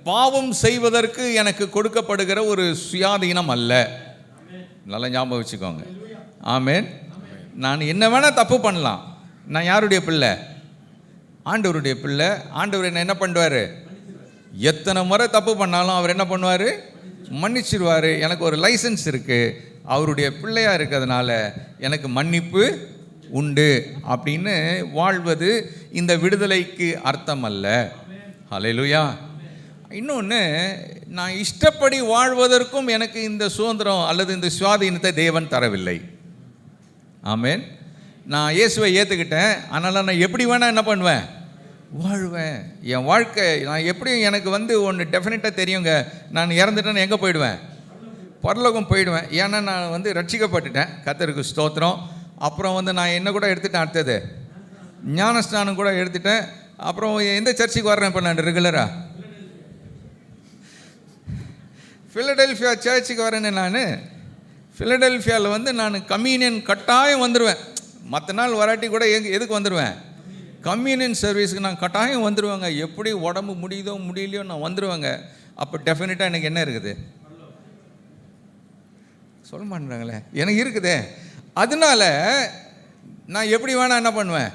பாவம் செய்வதற்கு எனக்கு கொடுக்கப்படுகிற ஒரு சுயாதீனம் அல்ல. நல்லா ஞாபகம் வச்சுக்கோங்க. ஆமென். நான் என்ன வேணால் தப்பு பண்ணலாம். நான் யாருடைய பிள்ளை? ஆண்டவருடைய பிள்ளை. ஆண்டவர் என்ன பண்ணுவார்? எத்தனை முறை தப்பு பண்ணாலும் அவர் என்ன பண்ணுவார்? மன்னிச்சிருவார். எனக்கு ஒரு லைசன்ஸ் இருக்குது, அவருடைய பிள்ளையாக இருக்கிறதுனால எனக்கு மன்னிப்பு உண்டு அப்படின்னு வாழ்வது இந்த விடுதலைக்கு அர்த்தம் அல்ல. ஹல்லேலூயா. இன்னொன்று, நான் இஷ்டப்படி வாழ்வதற்கும் எனக்கு இந்த சுதந்திரம் அல்லது இந்த சுவாதீனத்தை தேவன் தரவில்லை. ஆமென். நான் இயேசுவை ஏற்றுக்கிட்டேன், அதனால் நான் எப்படி வேணால் என்ன பண்ணுவேன்? வாழ்வேன். என் வாழ்க்கை நான் எப்படியும் எனக்கு ஒன்று டெஃபினட்டாக தெரியுங்க. நான் இறந்துட்டேன்னு எங்கே போயிடுவேன்? பரலோகம் போயிடுவேன். ஏன்னா நான் ரட்சிக்கப்பட்டுட்டேன். கர்த்தருக்கு ஸ்தோத்திரம். அப்புறம் நான் என்ன கூட எடுத்துட்டேன். அடுத்தது ஞானஸ்நானம் கூட எடுத்துட்டேன். அப்புறம் எந்த சர்ச்சுக்கு வர்றேன் இப்போ? நான் ரெகுலராக ஃபிலடெல்ஃபியா சர்ச்சுக்கு வரேன்னு. நான் ஃபிலடெல்ஃபியாவில் நான் கம்யூனியன் கட்டாயம் வந்துடுவேன். மற்ற நாள் வராட்டி கூட எதுக்கு வந்துடுவேன்? கம்யூனியன் சர்வீஸுக்கு நான் கட்டாயம் வந்துடுவேங்க. எப்படி உடம்பு முடியுதோ முடியலையோ நான் வந்துடுவேங்க. அப்போ டெஃபினட்டாக எனக்கு என்ன இருக்குது? சொல்ல மாட்டேறாங்களே, எனக்கு இருக்குதே. அதனால நான் எப்படி வேணால் என்ன பண்ணுவேன்?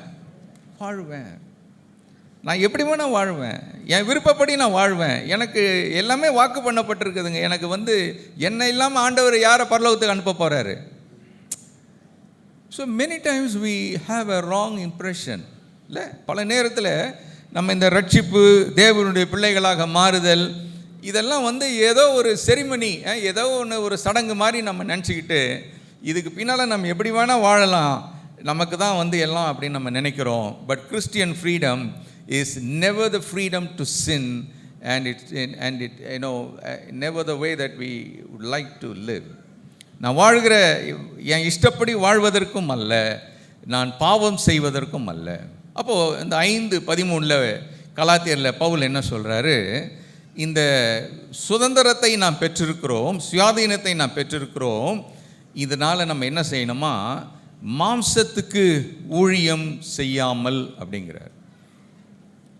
வாழ்வேன். நான் எப்படி வேணால் வாழ்வேன். என் விருப்பப்படி நான் வாழ்வேன். எனக்கு எல்லாமே வாக்கு பண்ணப்பட்டிருக்குதுங்க. எனக்கு என்னை இல்லாமல் ஆண்டவர் யாரை பரலோகத்துக்கு அனுப்ப போகிறாரு? So many times we have a wrong impression. இல்லை, பல நேரத்தில் நம்ம இந்த ரட்சிப்பு, தேவனுடைய பிள்ளைகளாக மாறுதல், இதெல்லாம் ஏதோ ஒரு செரிமனி, ஏதோ ஒரு சடங்கு மாதிரி நம்ம நினச்சிக்கிட்டு இதுக்கு பின்னால் நம்ம எப்படி வேணால் வாழலாம், நமக்கு தான் எல்லாம் அப்படின்னு நம்ம நினைக்கிறோம். But Christian freedom is never the freedom to sin, and it never the way that we would like to live. நான் வாழ்கிற என் இஷ்டப்படி வாழ்வதற்கும் அல்ல, நான் பாவம் செய்வதற்கும் அல்ல. அப்போது இந்த 5:13 கலாத்தியரில் பவுல் என்ன சொல்கிறாரு? இந்த சுதந்திரத்தை நாம் பெற்றிருக்கிறோம், சுயாதீனத்தை நாம் பெற்றிருக்கிறோம். இதனால் நம்ம என்ன செய்யணுமா? மாம்சத்துக்கு ஊழியம் செய்யாமல் அப்படிங்கிறார்.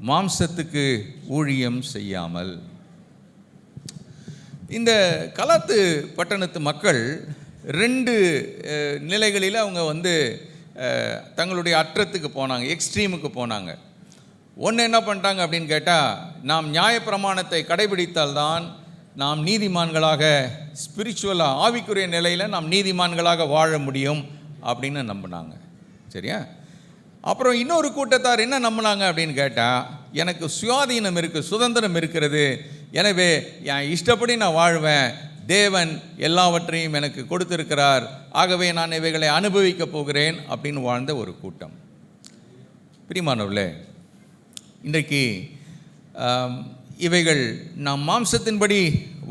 மாம்சத்துக்கு ஊழியம் செய்யாமல். இந்த கலாத்து பட்டணத்து மக்கள் 2 நிலைகளில் அவங்க தங்களுடைய அற்றத்துக்கு போனாங்க, எக்ஸ்ட்ரீமுக்கு போனாங்க. ஒன்று என்ன பண்ணிட்டாங்க அப்படின்னு கேட்டால், நாம் நியாயப்பிரமாணத்தை கடைபிடித்தால்தான் நாம் நீதிமான்களாக, ஸ்பிரிச்சுவலாக ஆவிக்குரிய நிலையில் நாம் நீதிமான்களாக வாழ முடியும் அப்படின்னு நம்பினாங்க. சரியா? அப்புறம் இன்னொரு கூட்டத்தார் என்ன நம்பினாங்க அப்படின்னு கேட்டால், எனக்கு சுயாதீனம் இருக்குது, சுதந்திரம் இருக்கிறது, எனவே என் இஷ்டப்படி நான் வாழ்வேன், தேவன் எல்லாவற்றையும் எனக்கு கொடுத்திருக்கிறார், ஆகவே நான் இவைகளை அனுபவிக்க போகிறேன் அப்படின்னு வாழ்ந்த ஒரு கூட்டம். பிரியமானவர்களே, இன்றைக்கு இவைகள் நாம் மாம்சத்தின்படி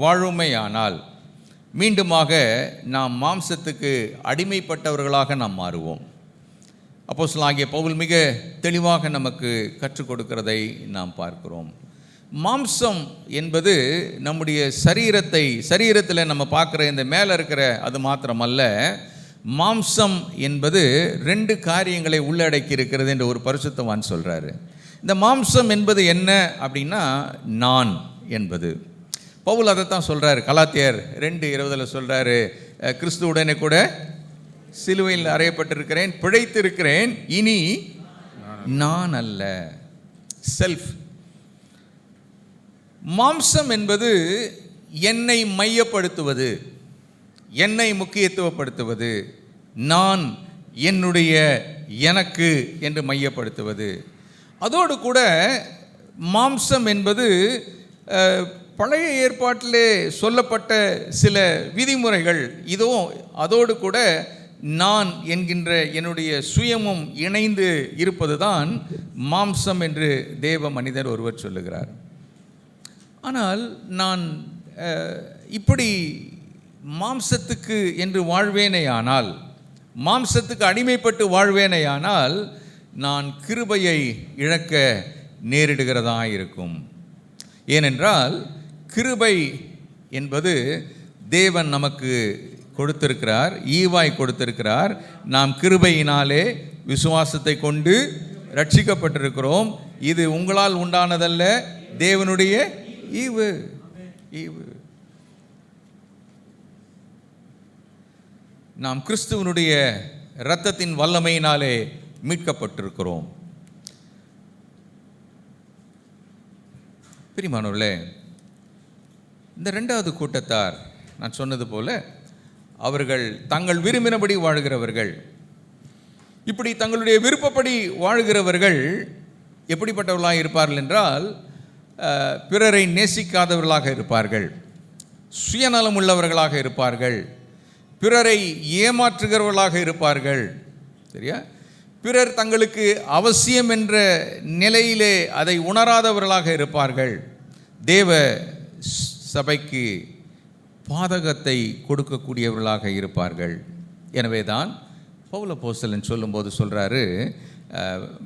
வாழுமையானால் மீண்டுமாக நாம் மாம்சத்துக்கு அடிமைப்பட்டவர்களாக நாம் மாறுவோம். அப்போஸ்தலனாகிய பவுல் மிக தெளிவாக நமக்கு கற்றுக் கொடுக்கிறதை நாம் பார்க்கிறோம். மாம்சம் என்பது நம்முடைய சரீரத்தில் நம்ம பார்க்குற இந்த மேலே இருக்கிற அது மாத்திரமல்ல, மாம்சம் என்பது 2 காரியங்களை உள்ளடக்கி இருக்கிறது என்று ஒரு பரிசுத்தவான் சொல்கிறாரு. இந்த மாம்சம் என்பது என்ன அப்படின்னா, நான் என்பது. பவுல் அதைத்தான் சொல்கிறார். கலாத்தியர் 2:20 சொல்கிறாரு, கிறிஸ்துவுடனே கூட சிலுவையில் அறையப்பட்டிருக்கிறேன், பிழைத்திருக்கிறேன், இனி நான் அல்ல. செல்ஃப். மாம்சம் என்பது என்னை மையப்படுத்துவது, என்னை முக்கியத்துவப்படுத்துவது, நான், என்னுடைய, எனக்கு என்று மையப்படுத்துவது. அதோடு கூட மாம்சம் என்பது பழைய ஏற்பாட்டிலே சொல்லப்பட்ட சில விதிமுறைகள், இதுவும் அதோடு கூட நான் என்கின்ற என்னுடைய சுயமும் இணைந்து இருப்பது தான் மாம்சம் என்று தேவ மனிதர் ஒருவர் சொல்லுகிறார். ஆனால் நான் இப்படி மாம்சத்துக்கு என்று வாழ்வேனேயானால், மாம்சத்துக்கு அடிமைப்பட்டு வாழ்வேனேயானால் நான் கிருபையை இழக்க நேரிடுகிறதா இருக்கும். ஏனென்றால் கிருபை என்பது தேவன் நமக்கு கொடுத்திருக்கிறார், ஈவாய் கொடுத்திருக்கிறார். நாம் கிருபையினாலே விசுவாசத்தை கொண்டு ரட்சிக்கப்பட்டிருக்கிறோம். இது உங்களால் உண்டானதல்ல, தேவனுடைய ஈவு. நாம் கிறிஸ்துவனுடைய இரத்தத்தின் வல்லமையினாலே மீட்கப்பட்டிருக்கிறோம். பிரியமானவர்களே, இந்த இரண்டாவது கூட்டத்தார் நான் சொன்னது போல அவர்கள் தங்கள் விரும்பினபடி வாழ்கிறவர்கள். இப்படி தங்களுடைய விருப்பப்படி வாழ்கிறவர்கள் எப்படிப்பட்டவர்களாக இருப்பார்கள் என்றால், பிறரை நேசிக்காதவர்களாக இருப்பார்கள், சுயநலம் உள்ளவர்களாக இருப்பார்கள், பிறரை ஏமாற்றுகிறவர்களாக இருப்பார்கள். சரியா? பிறர் தங்களுக்கு அவசியம் என்ற நிலையிலே அதை உணராதவர்களாக இருப்பார்கள். தேவ சபைக்கு பாதகத்தை கொடுக்கக்கூடியவர்களாக இருப்பார்கள். எனவே தான் பவுல் அப்போஸ்தலன் சொல்லும்போது சொல்கிறாரு,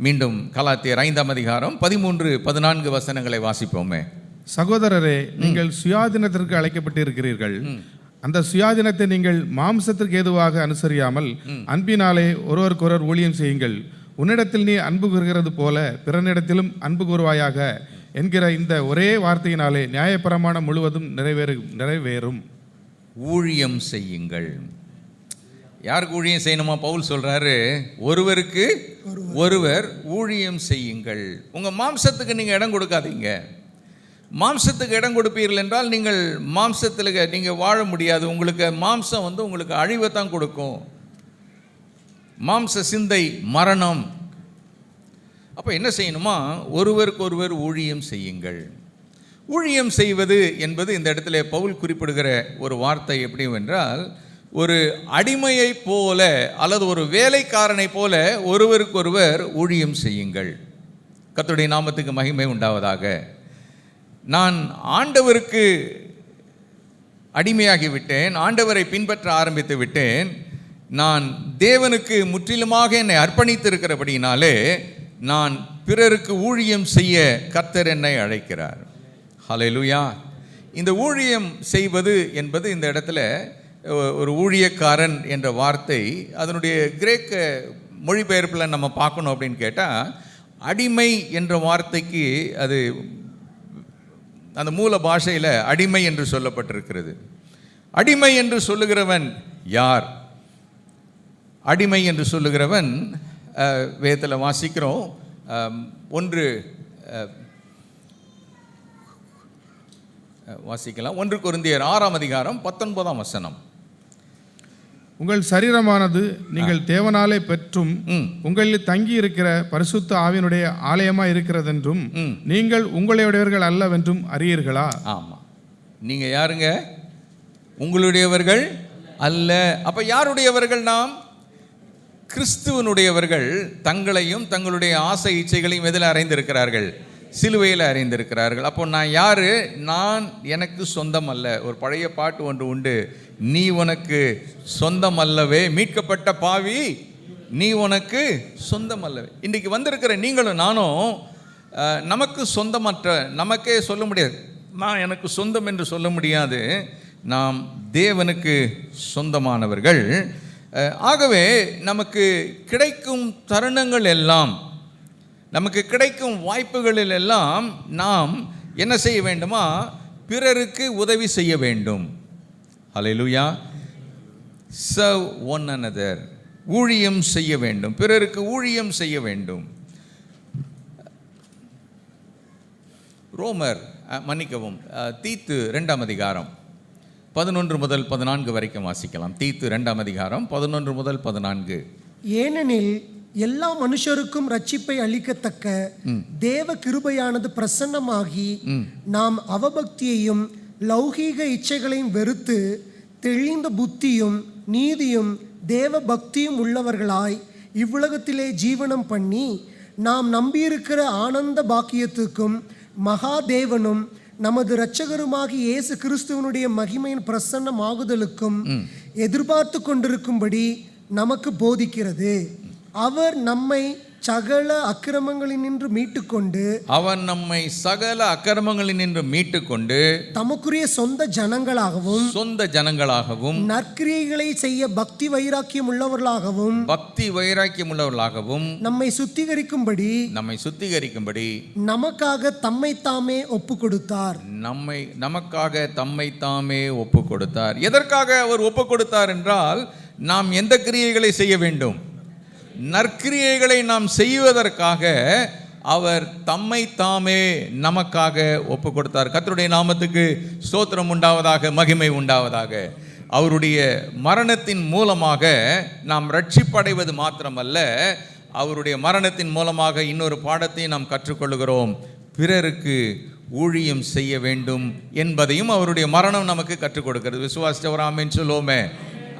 மீண்டும் கலாத்தியர் 5ஆம் அதிகாரம் 13-14 வசனங்களை வாசிப்போமே. சகோதரரே, நீங்கள் சுயாதீனத்திற்கு அழைக்கப்பட்டிருக்கிறீர்கள். அந்த சுயாதீனத்தை நீங்கள் மாம்சத்திற்கு ஏதுவாக அனுசரியாமல் அன்பினாலே ஒருவருக்கொருவர் ஊழியம் செய்யுங்கள். உன்னிடத்தில் நீ அன்பு கூறுகிறது போல பிறனிடத்திலும் அன்பு கூறுவாயாக என்கிற இந்த ஒரே வார்த்தையினாலே நியாயப்பிரமாணம் முழுவதும் நிறைவேறும். ஊழியம் செய்யுங்கள். யாருக்கு ஊழியம் செய்யணுமா? பவுல் சொல்றாரு, ஒருவருக்கு ஒருவர் ஊழியம் செய்யுங்கள். உங்க மாம்சத்துக்கு நீங்க இடம் கொடுக்காதீங்க. மாம்சத்துக்கு இடம் கொடுப்பீர்கள் என்றால் நீங்கள் மாம்சத்தில் நீங்கள் வாழ முடியாது. உங்களுக்கு மாம்சம் உங்களுக்கு அழிவை தான் கொடுக்கும். மாம்ச சிந்தை மரணம். அப்போ என்ன செய்யணுமா? ஒருவருக்கு ஒருவர் ஊழியம் செய்யுங்கள். ஊழியம் செய்வது என்பது இந்த இடத்துல பவுல் குறிப்பிடுகிற ஒரு வார்த்தை எப்படி என்றால், ஒரு அடிமையை போல அல்லது ஒரு வேலைக்காரனை போல ஒருவருக்கொருவர் ஊழியம் செய்யுங்கள். கர்த்தருடைய நாமத்துக்கு மகிமை உண்டாவதாக. நான் ஆண்டவருக்கு அடிமையாகிவிட்டேன், ஆண்டவரை பின்பற்ற ஆரம்பித்து விட்டேன். நான் தேவனுக்கு முற்றிலுமாக என்னை அர்ப்பணித்திருக்கிறபடினாலே நான் பிறருக்கு ஊழியம் செய்ய கர்த்தர் என்னை அழைக்கிறார். ஹல்லேலூயா. இந்த ஊழியம் செய்வது என்பது இந்த இடத்துல ஒரு ஊழியக்காரன் என்ற வார்த்தை, அதனுடைய கிரேக்க மொழிபெயர்ப்பில் நம்ம பார்க்கணும் அப்படின்னு கேட்டால், அடிமை என்ற வார்த்தைக்கு அது அந்த மூல பாஷையில் அடிமை என்று சொல்லப்பட்டிருக்கிறது. அடிமை என்று சொல்லுகிறவன் யார்? அடிமை என்று சொல்லுகிறவன் வேதத்தில் வாசிக்கிறோம். வாசிக்கலாம். 1 கொரிந்தியர் 6ஆம் அதிகாரம் 19ஆம் வசனம். உங்கள் சரீரமானது நீங்கள் தேவனாலே பெற்றும் உங்களில் தங்கி இருக்கிற பரிசுத்த ஆவியினுடைய ஆலயமா இருக்கிறதென்றும் நீங்கள் உங்களுடையவர்கள் அல்லவென்றும் அறியீர்களா? ஆமாம், நீங்க யாருங்க? உங்களுடையவர்கள் அல்ல. அப்ப யாருடையவர்கள்? நாம் கிறிஸ்துவனுடையவர்கள். தங்களையும் தங்களுடைய ஆசை இச்சைகளையும் எதில் அறைந்திருக்கிறார்கள்? சிலுவையில் அறிந்திருக்கிறார்கள். அப்போ நான் யாரு? நான் எனக்கு சொந்தம் அல்ல. ஒரு பழைய பாட்டு ஒன்று உண்டு, நீ உனக்கு சொந்தம் அல்லவே, மீட்கப்பட்ட பாவி நீ உனக்கு சொந்தம் அல்லவே. இன்றைக்கு வந்திருக்கிற நீங்களும் நானும் நமக்கு சொந்தமற்ற, நமக்கே சொல்ல முடியாது, நான் எனக்கு சொந்தம் என்று சொல்ல முடியாது. நாம் தேவனுக்கு சொந்தமானவர்கள். ஆகவே நமக்கு கிடைக்கும் தருணங்கள் எல்லாம், நமக்கு கிடைக்கும் வாய்ப்புகளில் எல்லாம் நாம் என்ன செய்ய வேண்டுமா? பிறருக்கு உதவி செய்ய வேண்டும். ஹல்லேலூயா. Serve one another. ஊழியம் செய்ய வேண்டும், பிறருக்கு ஊழியம் செய்ய வேண்டும். தீத்து 2ஆம் அதிகாரம் 11 முதல் 14 வரைக்கும் வாசிக்கலாம். தீத்து 2ஆம் அதிகாரம் 11 முதல் 14. ஏனெனில் எல்லா மனுஷருக்கும் ரட்சிப்பை அளிக்கத்தக்க தேவ கிருபையானது பிரசன்னமாகி நாம் அவபக்தியையும் லௌகீக இச்சைகளையும் வெறுத்து தெளிந்த புத்தியும் நீதியும் தேவ பக்தியும் உள்ளவர்களாய் இவ்வுலகத்திலே ஜீவனம் பண்ணி நாம் நம்பியிருக்கிற ஆனந்த பாக்கியத்துக்கும் மகாதேவனும் நமது இரட்சகருமாகிய இயேசு கிறிஸ்துவனுடைய மகிமையின் பிரசன்னமாகுதலுக்கும் எதிர்பார்த்து கொண்டிருக்கும்படி நமக்கு போதிக்கிறது. அவர் நம்மை சகல அக்கிரமங்களினின்று மீட்டுக்கொண்டு சகல அக்கிரமங்களினின்று மீட்டுக்கொண்டு தமக்குரிய சொந்த ஜனங்களாகவும் நற்கிரியைகளை செய்ய பக்தி வைராக்கியம் உள்ளவர்களாகவும் நம்மை சுத்திகரிக்கும்படி நமக்காக தம்மை தாமே ஒப்பு கொடுத்தார். எதற்காக அவர் ஒப்பு கொடுத்தார் என்றால், நாம் எந்த கிரியைகளை செய்ய வேண்டும்? நற்கிரியைகளை நாம் செய்வதற்காக அவர் தம்மை தாமே நமக்காக ஒப்பு கொடுத்தார். கர்த்தருடைய நாமத்துக்கு ஸ்தோத்திரம் உண்டாவதாக, மகிமை உண்டாவதாக. அவருடைய மரணத்தின் மூலமாக நாம் ரட்சிப்படைவது மாத்திரமல்ல, அவருடைய மரணத்தின் மூலமாக இன்னொரு பாடத்தை நாம் கற்றுக்கொள்கிறோம். பிறருக்கு ஊழியம் செய்ய வேண்டும் என்பதையும் அவருடைய மரணம் நமக்கு கற்றுக் கொடுக்கிறது. விசுவாசிச்சவர் ஆமென் சொல்லுவோமே.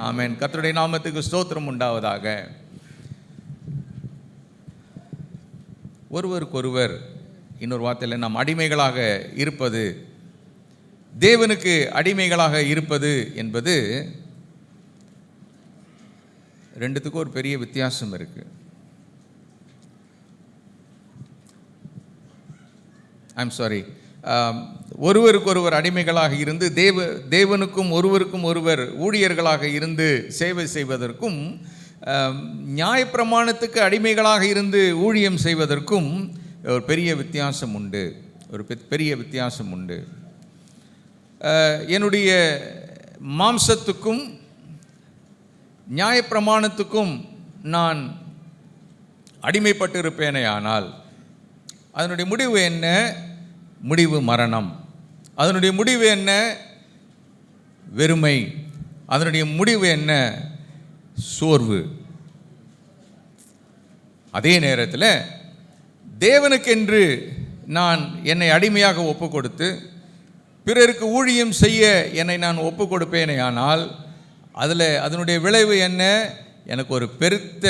ஆமென். கர்த்தருடைய நாமத்துக்கு ஸ்தோத்திரம் உண்டாவதாக. ஒருவருக்கொருவர், இன்னொரு வார்த்தையில் நாம் அடிமைகளாக இருப்பது, தேவனுக்கு அடிமைகளாக இருப்பது என்பது ரெண்டுத்துக்கும் ஒரு பெரிய வித்தியாசம் இருக்கு. ஒருவருக்கொருவர் அடிமைகளாக இருந்து தேவனுக்கும் ஒருவருக்கும் ஒருவர் ஊழியர்களாக இருந்து சேவை செய்வதற்கும், நியாயப்பிரமாணத்துக்கு அடிமைகளாக இருந்து ஊழியம் செய்வதற்கும் ஒரு பெரிய வித்தியாசம் உண்டு. என்னுடைய மாம்சத்துக்கும் நியாயப்பிரமாணத்துக்கும் நான் அடிமைப்பட்டு இருப்பேனே ஆனால் அதனுடைய முடிவு என்ன? முடிவு மரணம். அதனுடைய முடிவு என்ன? வெறுமை. அதனுடைய முடிவு என்ன? சோர்வு. அதே நேரத்தில் தேவனுக்கென்று நான் என்னை அடிமையாக ஒப்பு கொடுத்து பிறருக்கு ஊழியம் செய்ய என்னை நான் ஒப்பு கொடுப்பேனே ஆனால் அதனுடைய விளைவு என்ன? எனக்கு ஒரு பெருத்த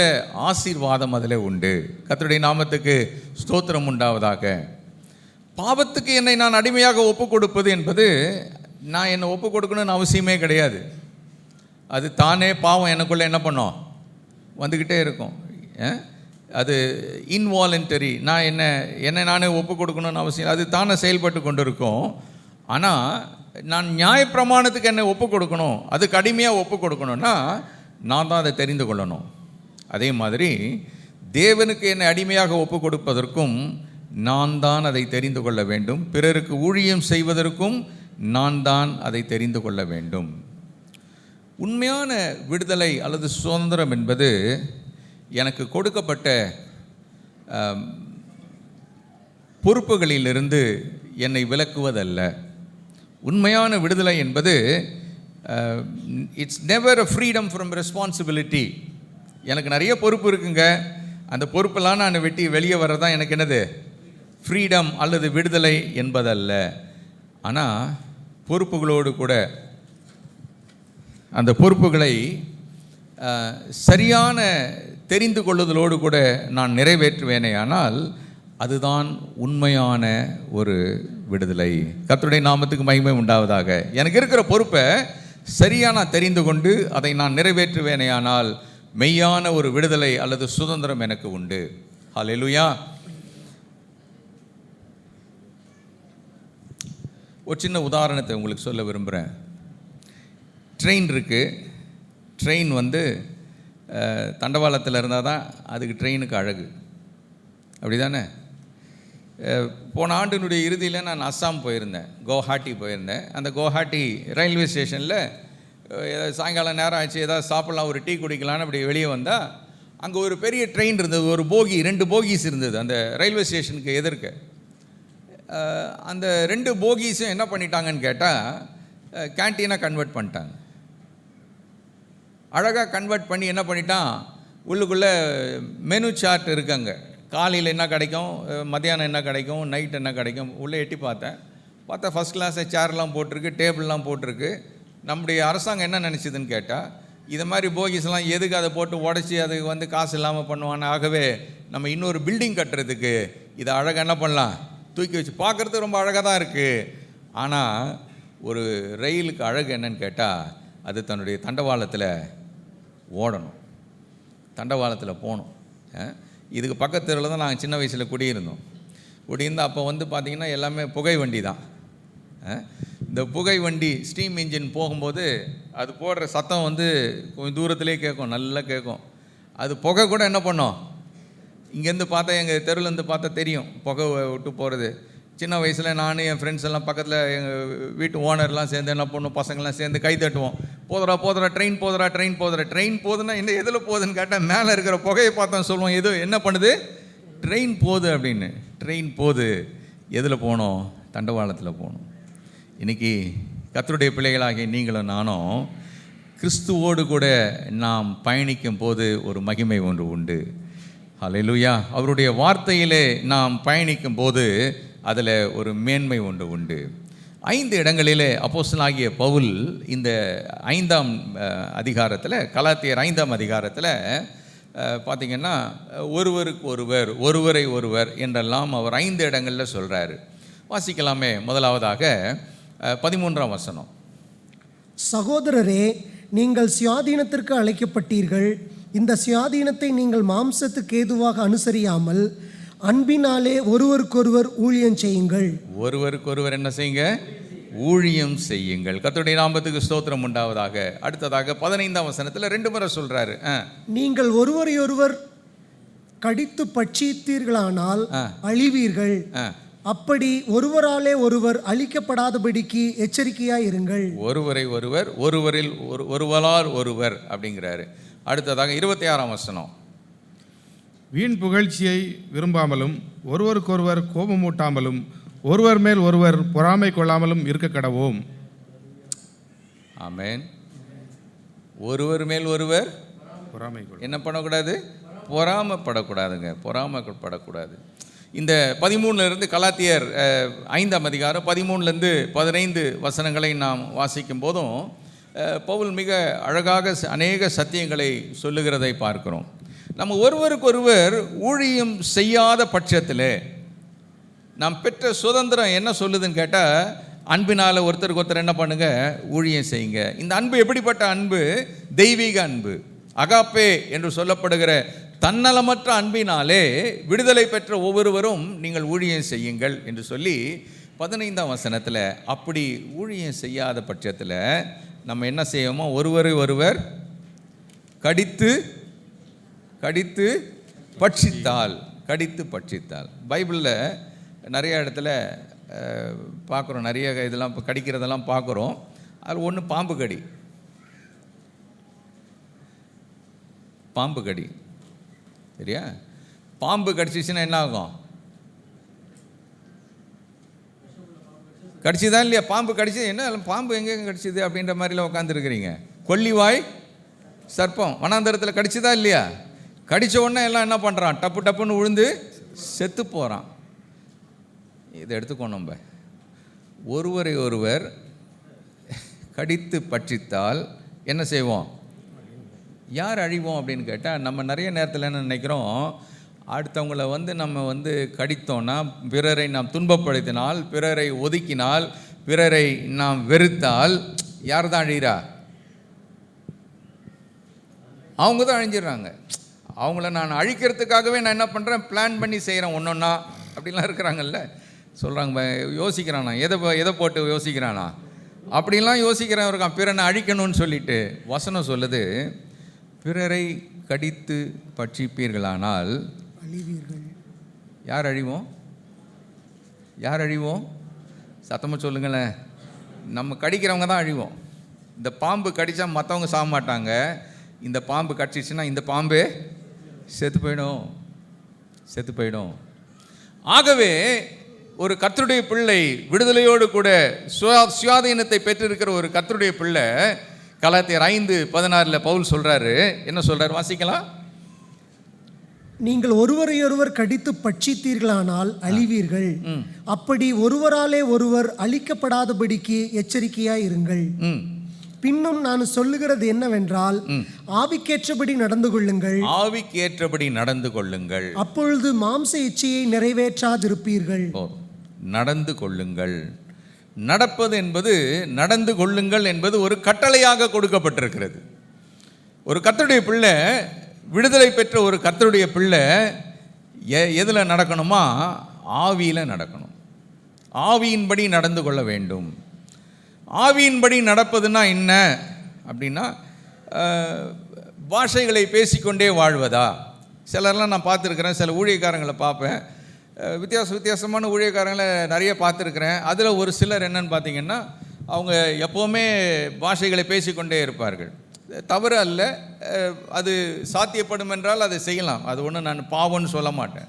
ஆசீர்வாதம் அதில் உண்டு. கர்த்தருடைய நாமத்துக்கு ஸ்தோத்திரம் உண்டாவதாக. பாவத்துக்கு என்னை நான் அடிமையாக ஒப்பு கொடுப்பது என்பது, நான் என்னை ஒப்பு கொடுக்கணும்னு அவசியமே கிடையாது. அது தானே பாவம் எனக்குள்ளே என்ன பண்ணோம்? வந்துக்கிட்டே இருக்கும். அது இன்வாலண்டரி. நான் என்னை நானே ஒப்பு கொடுக்கணும்னு அவசியம், அது தானே செயல்பட்டு கொண்டு இருக்கும். ஆனால் நான் நியாயப்பிரமாணத்துக்கு என்னை ஒப்பு கொடுக்கணும், அதுக்கு அடிமையாக ஒப்பு கொடுக்கணும்னா நான் தான் அதை தெரிந்து கொள்ளணும். அதே மாதிரி தேவனுக்கு என்னை அடிமையாக ஒப்பு கொடுப்பதற்கும் நான் தான் அதை தெரிந்து கொள்ள வேண்டும். பிறருக்கு ஊழியம் செய்வதற்கும் நான் தான் அதை தெரிந்து கொள்ள வேண்டும். உண்மையான விடுதலை அல்லது சுதந்திரம் என்பது எனக்கு கொடுக்கப்பட்ட பொறுப்புகளிலிருந்து என்னை விலக்குவதல்ல. உண்மையான விடுதலை என்பது it's never a freedom from responsibility. எனக்கு நிறைய பொறுப்பு இருக்குங்க, அந்த பொறுப்பெல்லாம் நான் வெட்டி வெளியே வர்றதான் எனக்கு என்னது? ஃப்ரீடம் அல்லது விடுதலை என்பதல்ல. ஆனால் பொறுப்புகளோடு கூட அந்த பொறுப்புகளை சரியான தெரிந்து கொள்ளுதலோடு கூட நான் நிறைவேற்றுவேனே ஆனால் அதுதான் உண்மையான ஒரு விடுதலை. கர்த்தருடைய நாமத்துக்கு மகிமை உண்டாவதாக. எனக்கு இருக்கிற பொறுப்பை சரியாக நான் தெரிந்து கொண்டு அதை நான் நிறைவேற்றுவேனே ஆனால் மெய்யான ஒரு விடுதலை அல்லது சுதந்திரம் எனக்கு உண்டு. ஹல்லேலூயா. ஒரு சின்ன உதாரணத்தை உங்களுக்கு சொல்ல விரும்புகிறேன். ட்ரெயின் இருக்குது. ட்ரெயின் தண்டவாளத்தில் இருந்தால் தான் அதுக்கு ட்ரெயினுக்கு அழகு, அப்படி தானே? போன ஆண்டினுடைய இறுதியில் நான் அஸ்ஸாம் போயிருந்தேன், குவஹாட்டி போயிருந்தேன். அந்த குவஹாட்டி ரயில்வே ஸ்டேஷனில் சாயங்காலம் நேரம் ஆச்சு, ஏதாவது சாப்பிட்லாம், ஒரு டீ குடிக்கலான்னு அப்படி வெளியே வந்தால் அங்கே ஒரு பெரிய ட்ரெயின் இருந்தது. ஒரு போகி, 2 போகீஸ் இருந்தது அந்த ரயில்வே ஸ்டேஷனுக்கு எதிர்க்க. அந்த 2 போகீஸும் என்ன பண்ணிட்டாங்கன்னு கேட்டால் கேன்டீனாக கன்வெர்ட் பண்ணிட்டாங்க. அழகாக கன்வெர்ட் பண்ணி என்ன பண்ணிட்டான், உள்ளுக்குள்ளே மெனு சார்ட் இருக்காங்க. காலையில் என்ன கிடைக்கும், மத்தியானம் என்ன கிடைக்கும், நைட் என்ன கிடைக்கும், உள்ளே எட்டி பார்த்தா ஃபஸ்ட் கிளாஸை சேர்லாம் போட்டிருக்கு, டேபிள்லாம் போட்டிருக்கு. நம்முடைய அரசாங்கம் என்ன நினச்சிதுன்னு கேட்டால், இதை மாதிரி போகீஸ்லாம் எதுக்கு அதை போட்டு உடச்சி அதுக்கு காசு இல்லாமல் பண்ணுவான்னு. ஆகவே நம்ம இன்னொரு பில்டிங் கட்டுறதுக்கு இதை அழகாக என்ன பண்ணலாம், தூக்கி வச்சு பார்க்குறதுக்கு ரொம்ப அழகாக தான் இருக்குது. ஆனால் ஒரு ரயிலுக்கு அழகு என்னன்னு கேட்டால் அது தன்னுடைய தண்டவாளத்தில் ஓடணும், தண்டவாளத்தில் போகணும். இதுக்கு பக்கத்தில் தான் நாங்கள் சின்ன வயசில் குடியிருந்தோம். குடியிருந்தால் அப்போ வந்து பார்த்திங்கன்னா எல்லாமே புகை வண்டி தான். இந்த புகை வண்டி ஸ்டீம் இன்ஜின் போகும்போது அது போடுற சத்தம் வந்து கொஞ்சம் தூரத்துலேயே கேட்கும், நல்லா கேட்கும். அது புகை கூட என்ன பண்ணோம், இங்கேருந்து பார்த்தா எங்கள் தெருவிலேருந்து பார்த்தா தெரியும் புகை விட்டு போகிறது. சின்ன வயசில் நான் என் ஃப்ரெண்ட்ஸ் எல்லாம் பக்கத்தில் எங்கள் வீட்டு ஓனர்லாம் சேர்ந்து என்ன பண்ணுவோம், பசங்கள்லாம் சேர்ந்து கை தட்டுவோம். போதுறா ட்ரெயின் போதுறா ட்ரெயின் போகுதுன்னா என்ன எதில் போகுதுன்னு கேட்டால் மேலே இருக்கிற புகையை பார்த்தா சொல்லுவோம் எது என்ன பண்ணுது, ட்ரெயின் போகுது அப்படின்னு. ட்ரெயின் போகுது, எதில் போகணும், தண்டவாளத்தில் போகணும். இன்றைக்கி கர்த்தருடைய பிள்ளைகளாகிய நீங்களும் நானும் கிறிஸ்துவோடு கூட நாம் பயணிக்கும் போது ஒரு மகிமை ஒன்று உண்டு. ஹல்லேலூயா. அவருடைய வார்த்தையிலே நாம் பயணிக்கும் போது அதில் ஒரு மேன்மை ஒன்று உண்டு. 5 இடங்களிலே அப்போஸ்தலனாகிய பவுல் இந்த 5ஆம் அதிகாரத்தில், கலாத்தியர் 5ஆம் அதிகாரத்தில் பார்த்திங்கன்னா ஒருவருக்கு ஒருவர், ஒருவரை ஒருவர் என்றெல்லாம் அவர் 5 இடங்களில் சொல்கிறாரு. வாசிக்கலாமே. முதலாவதாக 13ஆம் வசனம். சகோதரரே, நீங்கள் சுயாதீனத்திற்கு அழைக்கப்பட்டீர்கள். இந்த சுயாதீனத்தை நீங்கள் மாம்சத்துக்கு ஏதுவாக அனுசரியாமல் அன்பினாலே ஒருவருக்கொருவர் ஊழியம் செய்யுங்கள். ஒருவருக்கொருவர் என்ன செய்யுங்க, ஊழியம் செய்யுங்கள். கர்த்தருடைய நாமத்துக்கு ஸ்தோத்திரம் உண்டாவதாக. அடுத்ததாக 15ஆம் வசனத்தில் 2 முறை சொல்றாரு. நீங்கள் ஒருவரையொருவர் கடித்து பட்சித்தீர்களானால் அழிவீர்கள். அப்படி ஒருவராலே ஒருவர் அழிக்கப்படாதபடிக்கு எச்சரிக்கையாய் இருங்கள். ஒருவரை ஒருவர், ஒருவரில் ஒருவரால் ஒருவர் அப்படிங்கிறாரு. அடுத்ததாக 26ஆம் வசனம். வீண் புகழ்ச்சியை விரும்பாமலும் ஒருவருக்கொருவர் கோபமூட்டாமலும் ஒருவர் மேல் ஒருவர் பொறாமை கொள்ளாமலும் இருக்க கடவோம். ஆமென். ஒருவர் மேல் ஒருவர் பொறாமை என்ன பண்ணக்கூடாது, பொறாமைப்படக்கூடாதுங்க, பொறாமைப்படக்கூடாது. இந்த 13 கலாத்தியர் 5ஆம் அதிகாரம் 13 15 வசனங்களை நாம் வாசிக்கும் போதும் பவுல் மிக அழகாக அநேக சத்தியங்களை சொல்லுகிறதை பார்க்கிறோம். நம்ம ஒருவருக்கொருவர் ஊழியம் செய்யாத பட்சத்தில் நாம் பெற்ற சுதந்திரம் என்ன சொல்லுதுன்னு கேட்டால், அன்பினால் ஒருத்தருக்கு ஒருத்தர் என்ன பண்ணுங்க, ஊழியம் செய்யுங்க. இந்த அன்பு எப்படிப்பட்ட அன்பு? தெய்வீக அன்பு, அகாப்பே என்று சொல்லப்படுகிற தன்னலமற்ற அன்பினாலே விடுதலை பெற்ற ஒவ்வொருவரும் நீங்கள் ஊழியம் செய்யுங்கள் என்று சொல்லி 15ஆம் வசனத்தில் அப்படி ஊழியம் செய்யாத பட்சத்தில் நம்ம என்ன செய்வோமோ, ஒருவரை ஒருவர் கடித்து பட்சித்தால், பைபிளில் நிறைய இடத்துல பார்க்குறோம், நிறைய இதெல்லாம் கடிக்கிறதெல்லாம் பார்க்குறோம். அதில் ஒன்று பாம்பு கடி சரியா? பாம்பு கடிச்சிச்சுன்னா என்ன ஆகும்? கடிச்சுதான் இல்லையா? பாம்பு கடிச்சது என்ன, பாம்பு எங்கெங்க கடிச்சிது அப்படின்ற மாதிரிலாம் உட்காந்துருக்கிறீங்க. கொல்லிவாய் சர்ப்பம் வனாந்தரத்தில் கடிச்சுதா இல்லையா? கடித்த உடனே எல்லாம் என்ன பண்ணுறான், டப்புன்னு விழுந்து செத்து போகிறான். இதை எடுத்துக்கோ. நம்ம ஒருவரை ஒருவர் கடித்து பட்சித்தால் என்ன செய்வோம், யார் அழிவோம் அப்படின்னு கேட்டால், நம்ம நிறைய நேரத்தில் என்ன நினைக்கிறோம், அடுத்தவங்களை நம்ம கடித்தோன்னா, பிறரை நாம் துன்பப்படுத்தினால், பிறரை ஒதுக்கினால், பிறரை நாம் வெறுத்தால் யார் தான் அழிகிறா? அவங்க தான் அழிஞ்சிடுறாங்க. அவங்கள நான் அழிக்கிறதுக்காகவே நான் என்ன பண்ணுறேன், பிளான் பண்ணி செய்கிறேன் ஒன்றொன்னா அப்படின்லாம் இருக்கிறாங்கல்ல, சொல்கிறாங்க. யோசிக்கிறானா, எதை போட்டு யோசிக்கிறானா, அப்படின்லாம் யோசிக்கிறேன் இருக்கான், பிறனை அழிக்கணும்னு சொல்லிட்டு. வசனம் சொல்லுது, பிறரை கடித்து பட்சிப்பீர்களானால் அழிவீர்கள். யார் அழிவோம்? சத்தமாக சொல்லுங்களேன். நம்ம கடிக்கிறவங்க தான் அழிவோம். இந்த பாம்பு கடித்தா மற்றவங்க சாக மாட்டாங்க. இந்த பாம்பு கடிச்சிச்சுன்னா இந்த பாம்பே செத்து போயிடும். ஆகவே ஒரு கர்த்தருடைய பிள்ளை, விடுதலையோடு கூட சுயாதீனத்தை பெற்றிருக்கிற ஒரு கர்த்தருடைய பிள்ளை, கலாத்தியர் 5:16 பவுல் சொல்றாரு. என்ன சொல்றாரு, வாசிக்கலாம். நீங்கள் ஒருவரையொருவர் கடித்து பட்சித்தீர்களானால் அழிவீர்கள். அப்படி ஒருவராலே ஒருவர் அழிக்கப்படாதபடிக்கு எச்சரிக்கையாய் இருங்கள். பின்னும் நான் சொல்லுகிறது என்னவென்றால், ஆவிக்கேற்றபடி நடந்து கொள்ளுங்கள். அப்பொழுது மாம்ச இச்சையை நிறைவேற்றாதிருப்பீர்கள். நடந்து கொள்ளுங்கள். நடப்பது என்பது, நடந்து கொள்ளுங்கள் என்பது ஒரு கட்டளையாக கொடுக்கப்பட்டிருக்கிறது. ஒரு கர்த்தருடைய பிள்ளை, விடுதலை பெற்ற ஒரு கர்த்தருடைய பிள்ளை எதில் நடக்கணுமா? ஆவியில் நடக்கணும். ஆவியின்படி நடந்து கொள்ள வேண்டும். ஆவியின்படி நடப்பதுன்னா என்ன அப்படின்னா, பாஷைகளை பேசிக்கொண்டே வாழ்வதா? சிலர்லாம் நான் பார்த்துருக்குறேன், சில ஊழியக்காரங்களை பார்ப்பேன், வித்தியாசமான ஊழியக்காரங்களை நிறைய பார்த்துருக்குறேன். அதில் ஒரு சிலர் என்னன்னு பார்த்தீங்கன்னா, அவங்க எப்போவுமே பாஷைகளை பேசிக்கொண்டே இருப்பார்கள். தவறு அல்ல, அது சாத்தியப்படும் என்றால் அதை செய்யலாம், அது ஒன்றும் நான் பாவம்னு சொல்ல மாட்டேன்.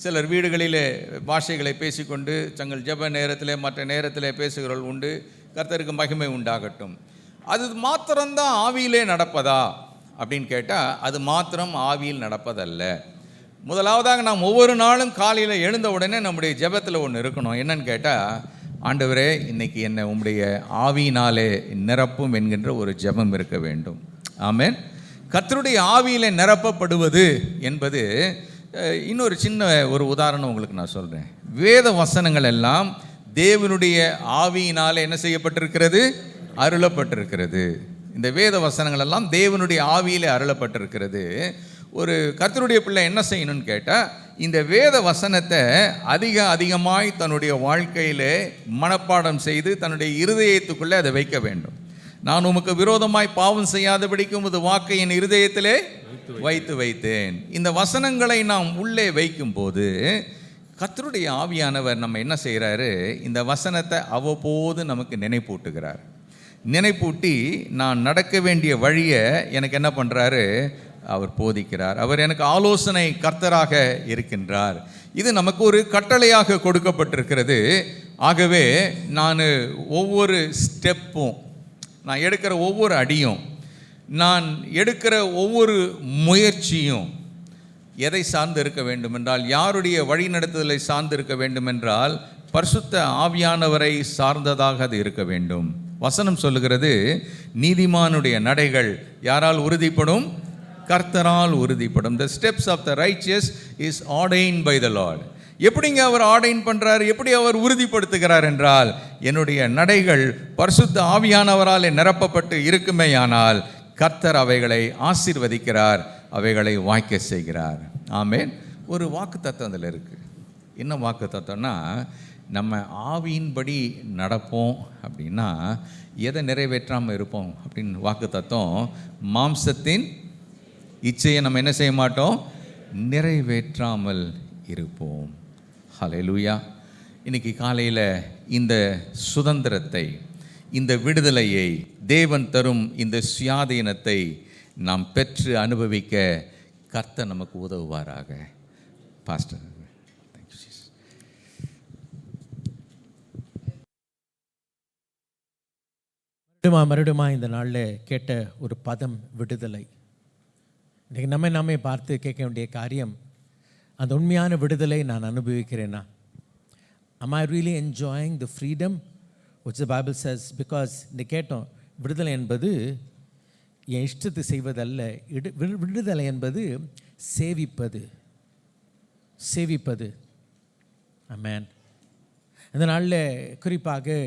சிலர் வீடுகளிலே பாஷைகளை பேசிக்கொண்டு தங்கள் ஜெப நேரத்தில் மற்ற நேரத்தில் பேசுகிறவர்கள் உண்டு. கர்த்தருக்கு மகிமை உண்டாகட்டும். அது மாத்திரம்தான் ஆவியிலே நடப்பதா அப்படின்னு கேட்டால், அது மாத்திரம் ஆவியில் நடப்பதல்ல. முதலாவதாக நாம் ஒவ்வொரு நாளும் காலையில் எழுந்த உடனே நம்முடைய ஜெபத்தில் ஒன்று இருக்கணும். என்னன்னு கேட்டால், ஆண்டவரே இன்னைக்கு என்னை உம்முடைய ஆவியினாலே நிரப்பும் என்கின்ற ஒரு ஜெபம் இருக்க வேண்டும். ஆமென். கர்த்தருடைய ஆவியிலே நிரப்பப்படுவது என்பது, இன்னொரு சின்ன ஒரு உதாரணம் உங்களுக்கு நான் சொல்கிறேன். வேத வசனங்கள் எல்லாம் தேவனுடைய ஆவியினாலே என்ன செய்யப்பட்டிருக்கிறது? அருளப்பட்டிருக்கிறது. இந்த வேத வசனங்கள் எல்லாம் தேவனுடைய ஆவியிலே அருளப்பட்டிருக்கிறது. ஒரு கர்த்தருடைய பிள்ளை என்ன செய்யணும்னு கேட்டால், இந்த வேத வசனத்தை அதிகமாய் தன்னுடைய வாழ்க்கையிலே மனப்பாடம் செய்து தன்னுடைய இருதயத்துக்குள்ளே அதை வைக்க வேண்டும். நான் உமக்கு விரோதமாய் பாவம் செய்யாதபடிக்கு உமது வாக்கை என் இருதயத்திலே வைத்தேன். இந்த வசனங்களை நாம் உள்ளே வைக்கும் போது கர்த்தருடைய ஆவியானவர் நம்ம என்ன செய்கிறாரு? இந்த வசனத்தை அவ்வப்போது நமக்கு நினைப்பூட்டுகிறார். நினைப்பூட்டி நான் நடக்க வேண்டிய வழியை எனக்கு என்ன பண்ணுறாரு? அவர் போதிக்கிறார். அவர் எனக்கு ஆலோசனை கர்த்தராக இருக்கின்றார். இது நமக்கு ஒரு கட்டளையாக கொடுக்கப்பட்டிருக்கிறது. ஆகவே நான் ஒவ்வொரு ஸ்டெப்பும், நான் எடுக்கிற ஒவ்வொரு அடியும், நான் எடுக்கிற ஒவ்வொரு முயற்சியும் எதை சார்ந்து இருக்க வேண்டும் என்றால், யாருடைய வழிநடத்துதலை சார்ந்து இருக்க வேண்டும் என்றால், பரிசுத்த ஆவியானவரை சார்ந்ததாக அது இருக்க வேண்டும். வசனம் சொல்லுகிறது, நீதிமானுடைய நடைகள் யாரால் உறுதிப்படும்? கர்த்தரால் உறுதிப்படும். The steps of the righteous is ordained by the Lord. எப்படிங்க அவர் ஆர்டைன் பண்ணுறார்? எப்படி அவர் உறுதிப்படுத்துகிறார் என்றால், என்னுடைய நடைகள் பரிசுத்த ஆவியானவரால் நிரப்பப்பட்டு இருக்குமேயானால் கர்த்தர் அவைகளை ஆசீர்வதிக்கிறார், அவைகளை வாய்க்க செய்கிறார். ஆமென். ஒரு வாக்கு தத்துவம் அதில் இருக்குது. என்ன வாக்கு தத்துவம்னா, நம்ம ஆவியின்படி நடப்போம் அப்படின்னா எதை நிறைவேற்றாமல் இருப்போம் அப்படின்னு வாக்கு தத்துவம், மாம்சத்தின் இச்சையை நம்ம என்ன செய்ய மாட்டோம்? நிறைவேற்றாமல் இருப்போம். ஹல்லேலூயா. இன்னைக்கு காலையில் இந்த சுதந்திரத்தை, இந்த விடுதலையை, தேவன் தரும் இந்த சுயாதீனத்தை நாம் பெற்று அனுபவிக்க கர்த்தர் நமக்கு உதவுவாராக. பாஸ்டர், மறுபடியுமா இந்த நாளில் கேட்ட ஒரு பதம் விடுதலை. இன்றைக்கி நாமே பார்த்து கேட்க வேண்டிய காரியம், அந்த உண்மையான விடுதலை நான் அனுபவிக்கிறேன்னா? am I really enjoying the freedom which the Bible says? Because இன்றைக்கி கேட்டோம், விடுதலை என்பது என் இஷ்டத்தை செய்வதல்ல. விடுதலை என்பது சேவிப்பது. ஆமென். இந்த நாளில் குறிப்பாக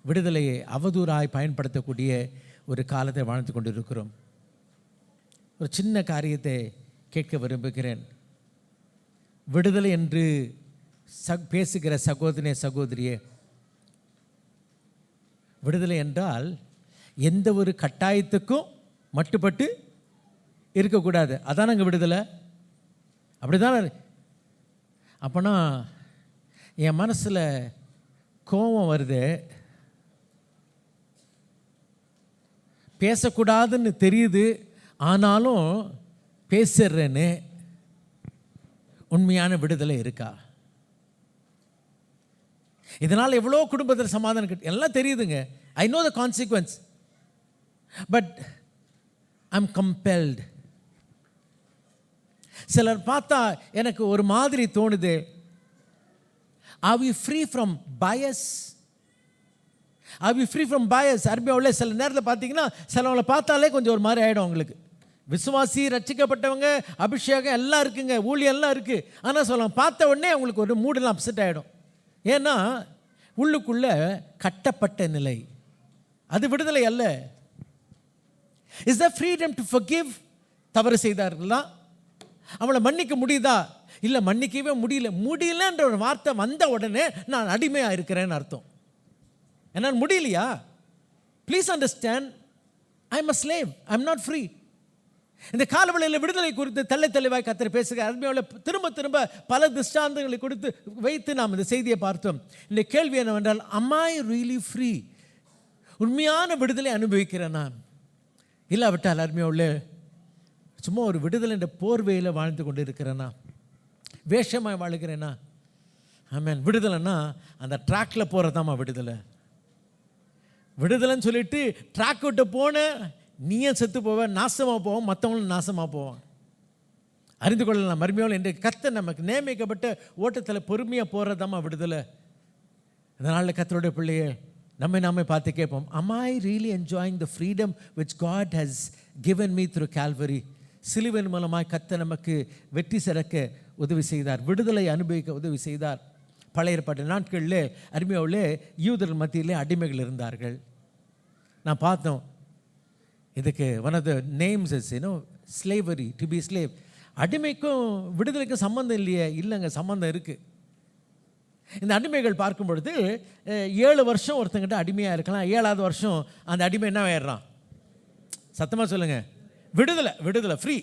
விடுதலையை அவதூறாய் பயன்படுத்தக்கூடிய ஒரு காலத்தை வாழ்ந்து கொண்டிருக்கிறோம். ஒரு சின்ன காரியத்தை கேட்க விரும்புகிறேன். விடுதலை என்று பேசுகிற சகோதரியே, விடுதலை என்றால் எந்த ஒரு கட்டாயத்துக்கும் மட்டுப்பட்டு இருக்கக்கூடாது. அதான் நாங்கள் விடுதலை. அப்படிதான். அப்போனா என் மனசில் கோபம் வருது, பேசக்கூடாதுன்னு தெரியுது, ஆனாலும் பேசுறேன்னு, உண்மையான விடுதலை இருக்கா? இதனால் எவ்வளோ குடும்பத்தில் சமாதானம் எல்லாம் தெரியுதுங்க. I know the consequence, but I am compelled. சிலர் பார்த்தா எனக்கு ஒரு மாதிரி தோணுது. Are we free from bias? அருமையாக சில நேரத்தில் பார்த்தீங்கன்னா, சிலவங்களை பார்த்தாலே கொஞ்சம் ஒரு மாதிரி ஆகிடும் அவங்களுக்கு. விசுவாசி, ரட்சிக்கப்பட்டவங்க, அபிஷேகம் எல்லாம் இருக்குங்க, ஊழியம் எல்லாம் இருக்குது. ஆனால் சொல்லுவாங்க, பார்த்த உடனே அவங்களுக்கு ஒரு மூடெல்லாம் அப்செட் ஆகிடும். ஏன்னா உள்ளுக்குள்ள கட்டப்பட்ட நிலை. அது விடுதலை அல்ல. Is the freedom to forgive? தவறு செய்தார்களா? அவளை மன்னிக்க முடியுதா? இல்லை, மன்னிக்கவே முடியலன்ற ஒரு வார்த்தை வந்த உடனே நான் அடிமையாக இருக்கிறேன்னு அர்த்தம். என்னால் முடியலையா? Please understand, I am a slave, I am not free. இந்த காலவெளியில் விடுதலை குறித்து தெளிவாய் கர்த்தர் பேசுகிற அருமையோட திரும்ப திரும்ப பல திஷ்டாந்தங்களை கொடுத்து வைத்து நாம் இந்த செய்தியை பார்த்தோம். இந்த கேள்வி என்னவென்றால், am I really free? உண்மையான விடுதலை அனுபவிக்கிறேன் நான்? இல்லாவிட்டால் அருமையோட சும்மா ஒரு விடுதலை என்ற போர்வையில் வாழ்ந்து கொண்டு இருக்கிறேன்னா, வேஷமாக வாழுகிறேன்னா? ஆமென். விடுதலைன்னா அந்த ட்ராக்கில் போகிறதாம்மா விடுதலை. விடுதலைன்னு சொல்லிட்டு ட்ராக் விட்டு போன நீயே செத்து போவேன், நாசமாக போவோம், மற்றவங்களும் நாசமாக போவான். அறிந்து கொள்ளலாம் மறுமையோடு இன்றைக்கு கர்த்தர் நமக்கு நியமிக்கப்பட்ட ஓட்டத்தில் பொறுமையாக போகிறதாம்மா விடுதலை. அதனால் கர்த்தருடைய பிள்ளையே நாமே பார்த்து கேட்போம், am I really enjoying the freedom which God has given me through Calvary? சிலுவையின் மூலமாய் கர்த்தர் நமக்கு வெற்றி சிறக்க உதவி செய்தார், விடுதலை அனுபவிக்க உதவி செய்தார். பழைய ஏற்பாட்டு நாட்களில் அருமையோடு யூதர் மத்தியிலே அடிமைகள் இருந்தார்கள். நான் பார்த்தோம், இதுக்கு one of the names is slavery, to be slave. அடிமைக்கும் விடுதலைக்கும் சம்மந்தம் இல்லையே? இல்லைங்க, சம்மந்தம் இருக்குது. இந்த அடிமைகள் பார்க்கும் பொழுது 7 வருஷம் ஒருத்தங்கிட்ட அடிமையாக இருக்கலாம், 7ஆவது வருஷம் அந்த அடிமை என்ன ஆயிடுறான்? சத்தமாக சொல்லுங்கள், விடுதலை ஃப்ரீ.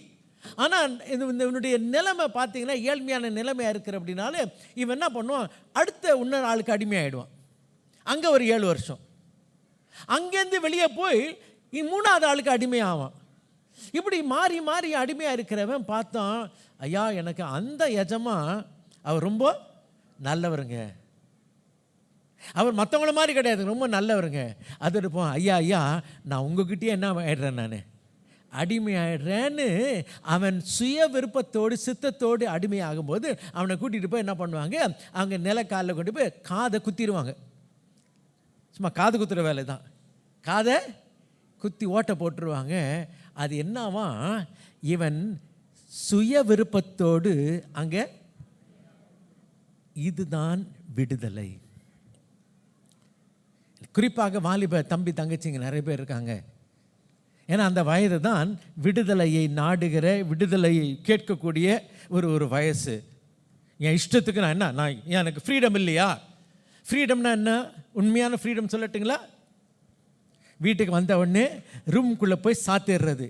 ஆனால் இவனுடைய நிலைமை பார்த்தீங்கன்னா ஏழ்மையான நிலைமையாக இருக்கிற அப்படின்னால இவன் என்ன பண்ணுவான், அடுத்த இன்னொரு ஆளுக்கு அடிமையாகிடுவான். அங்கே ஒரு 7 வருஷம், அங்கேருந்து வெளியே போய் 3ஆவது ஆளுக்கு அடிமையாவான். இப்படி மாறி மாறி அடிமையாக இருக்கிறவன் பார்த்தான், ஐயா எனக்கு அந்த எஜமா அவர் ரொம்ப நல்லவருங்க, அவர் மற்றவங்கள மாதிரி கிடையாது, ரொம்ப நல்லவருங்க. அது இருப்போம், ஐயா நான் உங்ககிட்டயே என்ன ஆயிடுறேன், நான் அடிமை ஆயிடுறேன்னு அவன் சுய விருப்பத்தோடு சித்தத்தோடு அடிமை ஆகும்போது அவனை கூட்டிகிட்டு போய் என்ன பண்ணுவாங்க, அவங்க நிலக்காலில் கொண்டு போய் காதை குத்திடுவாங்க. சும்மா காது குத்துற வேலை தான், காதை குத்தி ஓட்டை போட்டுருவாங்க. அது என்னவா, இவன் சுய விருப்பத்தோடு அங்கே. இதுதான் விடுதலை. குறிப்பாக வாலிப தம்பி தங்கச்சிங்க நிறைய பேர் இருக்காங்க. ஏன்னா அந்த வயது தான் விடுதலையை நாடுகிற, விடுதலையை கேட்கக்கூடிய ஒரு வயசு. என் இஷ்டத்துக்கு நான் எனக்கு ஃப்ரீடம் இல்லையா? ஃப்ரீடம்னா என்ன? உண்மையான ஃப்ரீடம் சொல்லட்டுங்களா? வீட்டுக்கு வந்த உடனே ரூம்குள்ளே போய் சாத்திடுறது.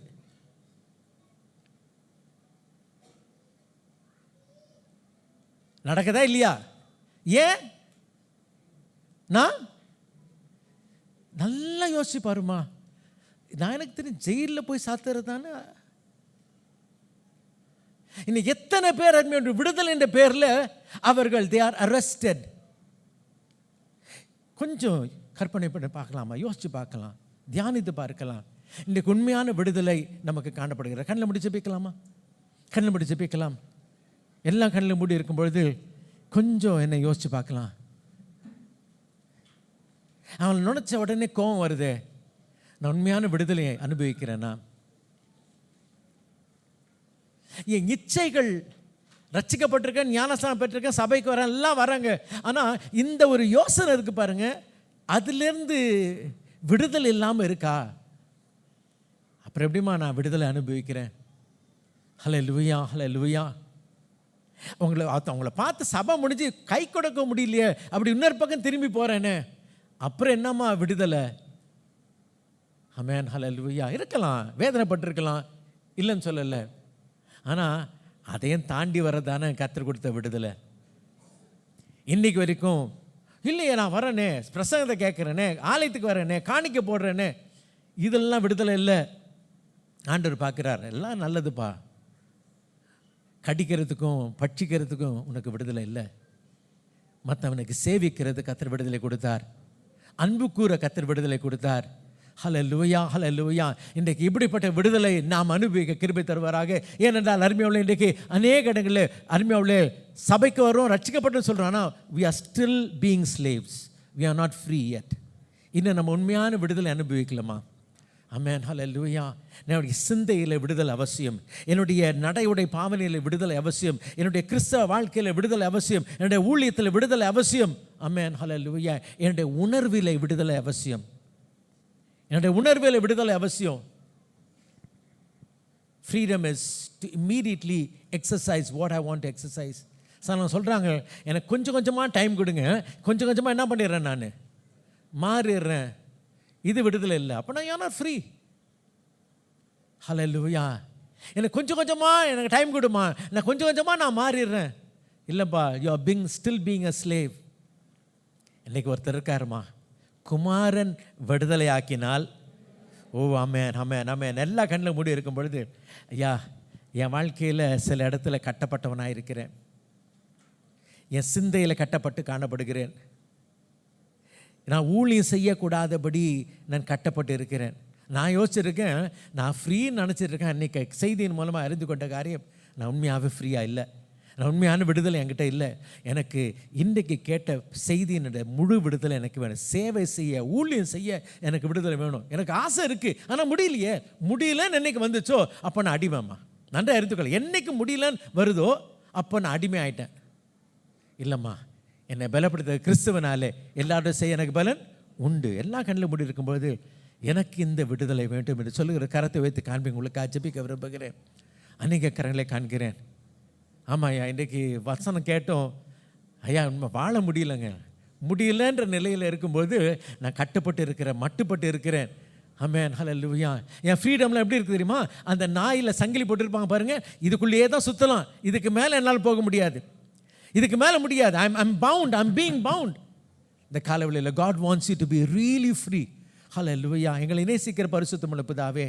நடக்குதா இல்லையா? ஏன்? நான் நல்லா யோசிச்சு பாருமா, நான் எனக்கு தெரியும் ஜெயிலில் போய் சாத்துறது தானே. இன்னும் எத்தனை பேர் விடுதலை என்ற பேரில் அவர்கள் they are arrested. கொஞ்சம் கற்பனை பண்ணி பார்க்கலாமா, யோசிச்சு பார்க்கலாம், தியானித்து பார்க்கலாம். இன்றைக்கு உண்மையான விடுதலை நமக்கு காணப்படுகிற. கண்ணில் முடிச்சு போய்க்கலாமா? கண்ணில் முடிச்சு போய்க்கலாம். எல்லாம் கண்ணில் மூடி இருக்கும் பொழுது கொஞ்சம் என்னை யோசிச்சு பார்க்கலாம். அவன் நினைச்ச உடனே கோபம் வருது, நான் உண்மையான விடுதலையை அனுபவிக்கிறேன்னா? என் இச்சைகள் ரட்சிக்கப்பட்டிருக்கேன், ஞானஸ்தானம் பெற்றிருக்கேன், சபைக்கு வரேன், எல்லாம் வராங்க. ஆனால் இந்த ஒரு யோசனை இருக்கு பாருங்க, அதுலேருந்து விடுதலை இல்லாமல் இருக்கா? அப்புறம் எப்படிமா நான் விடுதலை அனுபவிக்கிறேன்? ஹல்லேலூயா, ஹல்லேலூயா. அவங்கள பார்த்து சபை முடிஞ்சு கை கொடுக்க முடியலையே, அப்படி இன்னொரு பக்கம் திரும்பி போகிறேன்னு, அப்புறம் என்னம்மா விடுதலை? ஆமென், ஹல்லேலூயா. இருக்கலாம், வேதனைப்பட்டிருக்கலாம், இல்லைன்னு சொல்லலை. ஆனால் அதையும் தாண்டி வரதானே கர்த்தர் கொடுத்த விடுதலை. இன்னைக்கு வரைக்கும் இல்லையே, நான் வரேனே, பிரசங்கத்தை கேட்குறேனே, ஆலயத்துக்கு வரேனே, காணிக்க போடுறேனே, இதெல்லாம் விடுதலை இல்லை. ஆண்டவர் பார்க்குறார், எல்லாம் நல்லதுப்பா, கடிக்கிறதுக்கும் பட்சிக்கிறதுக்கும் உனக்கு விடுதலை இல்லை. மற்றவனுக்கு சேவிக்கிறது கர்த்தர் விடுதலை கொடுத்தார், அன்பு கூற கர்த்தர் விடுதலை கொடுத்தார். ஹல்லேலூயா, ஹல்லேலூயா. இன்றைக்கு இப்படிப்பட்ட விடுதலை நாம் அனுபவிக்க கிருபை தருவாராக. ஏனென்றால் அருமையாவுள்ள இன்றைக்கு அநேக இடங்களில் அருமையாவுள்ள சபைக்கு வரும், ரட்சிக்கப்பட்டு சொல்கிறோம், ஆனால் we are still being slaves, we are not free yet. இன்னும் நம்ம உண்மையான விடுதலை அனுபவிக்கலாமா? ஆமென், ஹல்லேலூயா. என்னுடைய சிந்தையில் விடுதலை அவசியம், என்னுடைய நடையுடைய பாவனையில் விடுதலை அவசியம், என்னுடைய கிறிஸ்தவ வாழ்க்கையில் விடுதலை அவசியம், என்னுடைய ஊழியத்தில் விடுதலை அவசியம். ஆமென், ஹல்லேலூயா. என்னுடைய உணர்விலே விடுதலை அவசியம். என்னுடைய உணர்விலே விடுதலை அவசியம். Freedom is to immediately exercise what I want to exercise. நான் சொல்கிறாங்க, எனக்கு கொஞ்சம் கொஞ்சமாக டைம் கொடுங்க, கொஞ்சம் கொஞ்சமாக என்ன பண்ணிடுறேன், நான் மாறிடுறேன். இது விடுதலை இல்லை. அப்போ நான் ஏன்னா ஃப்ரீ. ஹல்லேலூயா. எனக்கு கொஞ்சம் கொஞ்சமாக எனக்கு டைம் கொடுமா, நான் கொஞ்சம் கொஞ்சமாக நான் மாறிடுறேன். இல்லைப்பா, you are still being a slave. இன்றைக்கி ஒருத்தர் இருக்காருமா, குமாரன் விடுதலை ஆக்கினால், ஓ ஆமென் ஆமென் ஆமென். எல்லா கண்ணில் மூடி இருக்கும் பொழுது, ஐயா என் வாழ்க்கையில் சில இடத்துல கட்டப்பட்டவனாக இருக்கிறேன், என் சிந்தையில் கட்டப்பட்டு காணப்படுகிறேன், நான் ஊழியம் செய்யக்கூடாதபடி நான் கட்டப்பட்டு இருக்கிறேன். நான் யோசிச்சிருக்கேன், நான் ஃப்ரீன்னு நினச்சிருக்கேன். அன்றைக்கி செய்தியின் மூலமாக அறிந்து கொண்ட காரியம், நான் உண்மையாகவே ஃப்ரீயாக இல்லை, நான் உண்மையான விடுதலை என்கிட்ட இல்லை. எனக்கு இன்றைக்கு கேட்ட செய்தியினுடைய முழு விடுதலை எனக்கு வேணும். சேவை செய்ய, ஊழியம் செய்ய எனக்கு விடுதலை வேணும். எனக்கு ஆசை இருக்குது, ஆனால் முடியலையே. முடியலன்னு என்னைக்கு வந்துச்சோ அப்போ நான் அடிமைம்மா. நன்றாக அறிந்துக்கொள்ள, என்னைக்கு முடியலன்னு வருதோ அப்போ நான் அடிமை ஆகிட்டேன். இல்லைம்மா, என்னை பலப்படுத்த கிறிஸ்துவனாலே எல்லாரோட செய்ய எனக்கு பலன் உண்டு. எல்லா கண்ணிலும் முடி இருக்கும்போது எனக்கு இந்த விடுதலை வேண்டும் என்று சொல்லுகிற கரத்தை வைத்து காண்பீங்க. உங்களுக்கு ஜெபிக்க விரும்புகிறேன். அநேக கரங்களை காண்கிறேன். ஆமாம் ஐயா, இன்றைக்கி வசனம் கேட்டோம். ஐயா உண்மை வாழ முடியலைங்க, முடியலன்ற நிலையில் இருக்கும்போது நான் கட்டுப்பட்டு இருக்கிறேன், மட்டுப்பட்டு இருக்கிறேன். ஆமென், ஹல்லேலூயா. என் ஃப்ரீடம்லாம் எப்படி இருக்குது தெரியுமா? அந்த நாயில் சங்கிலி போட்டுருப்பாங்க பாருங்கள், இதுக்குள்ளேயே தான் சுற்றலாம். இதுக்கு மேலே என்னால் போக முடியாது, இதுக்கு மேலே முடியாது. I'm bound, I'm being bound. இந்த காலவெளியில் God wants you to be really free. ஹல்லேலூயா. எங்களை நேசிக்கிற பரிசுத்தமுள்ள பிதாவே,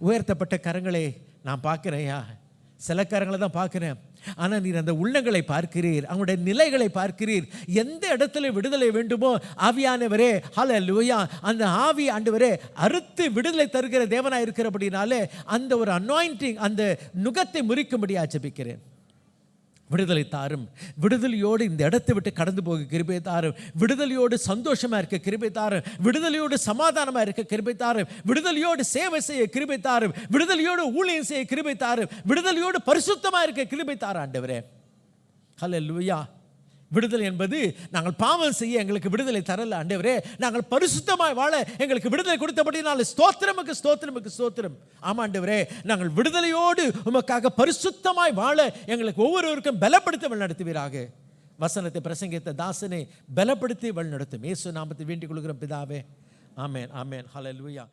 உயர்த்தப்பட்ட கரங்களை நான் பார்க்குறேன்யா, சில கரங்களை தான் பார்க்குறேன். ஆனால் நீர் அந்த உள்ளங்களை பார்க்கிறீர், அவங்களுடைய நிலைகளை பார்க்கிறீர். எந்த இடத்துல விடுதலை வேண்டுமோ ஆவியானவரே, ஹல்லேலூயா, அந்த ஆவி ஆண்டவரே அறுத்து விடுதலை தருகிற தேவனாக இருக்கிறபடினாலே அந்த ஒரு அனாயிண்டிங், அந்த நுகத்தை முறிக்கும்படியாக ஜெபிக்கிறேன். விடுதலை தாரும். விடுதலையோடு இந்த இடத்தை விட்டு கடந்து போக கிருபை தாரும். விடுதலையோடு சந்தோஷமாக இருக்க கிருபை தாரும். விடுதலையோடு சமாதானமாக இருக்க கிருபை தாரும். விடுதலையோடு சேவை செய்ய கிருபை தாரும். விடுதலையோடு ஊழியம் செய்ய கிருபை தாரும். விடுதலையோடு பரிசுத்தமாக இருக்க கிருபை தாரும் ஆண்டவரே. ஹல்லேலூயா. விடுதலை என்பது நாங்கள் பாவம் செய்ய எங்களுக்கு விடுதலை தரல ஆண்டவரே, நாங்கள் பரிசுத்தமாய் வாழ எங்களுக்கு விடுதலை கொடுத்தபடினால ஸ்தோத்திரமுக்கு ஸ்தோத்திரமுக்கு ஸ்தோத்திரம். ஆமாண்டவரே, நாங்கள் விடுதலையோடு உமக்காக பரிசுத்தமாய் வாழ எங்களுக்கு ஒவ்வொருவருக்கும் பலப்படுத்தி வழிநடத்துவீராக. வசனத்தை பிரசங்கித்த தாசனை பலப்படுத்தி வழிநடத்தும் இயேசு நாமத்தை வேண்டிக் கொள்கிறோம் பிதாவே. ஆமென் ஆமென். ஹல்லேலூயா.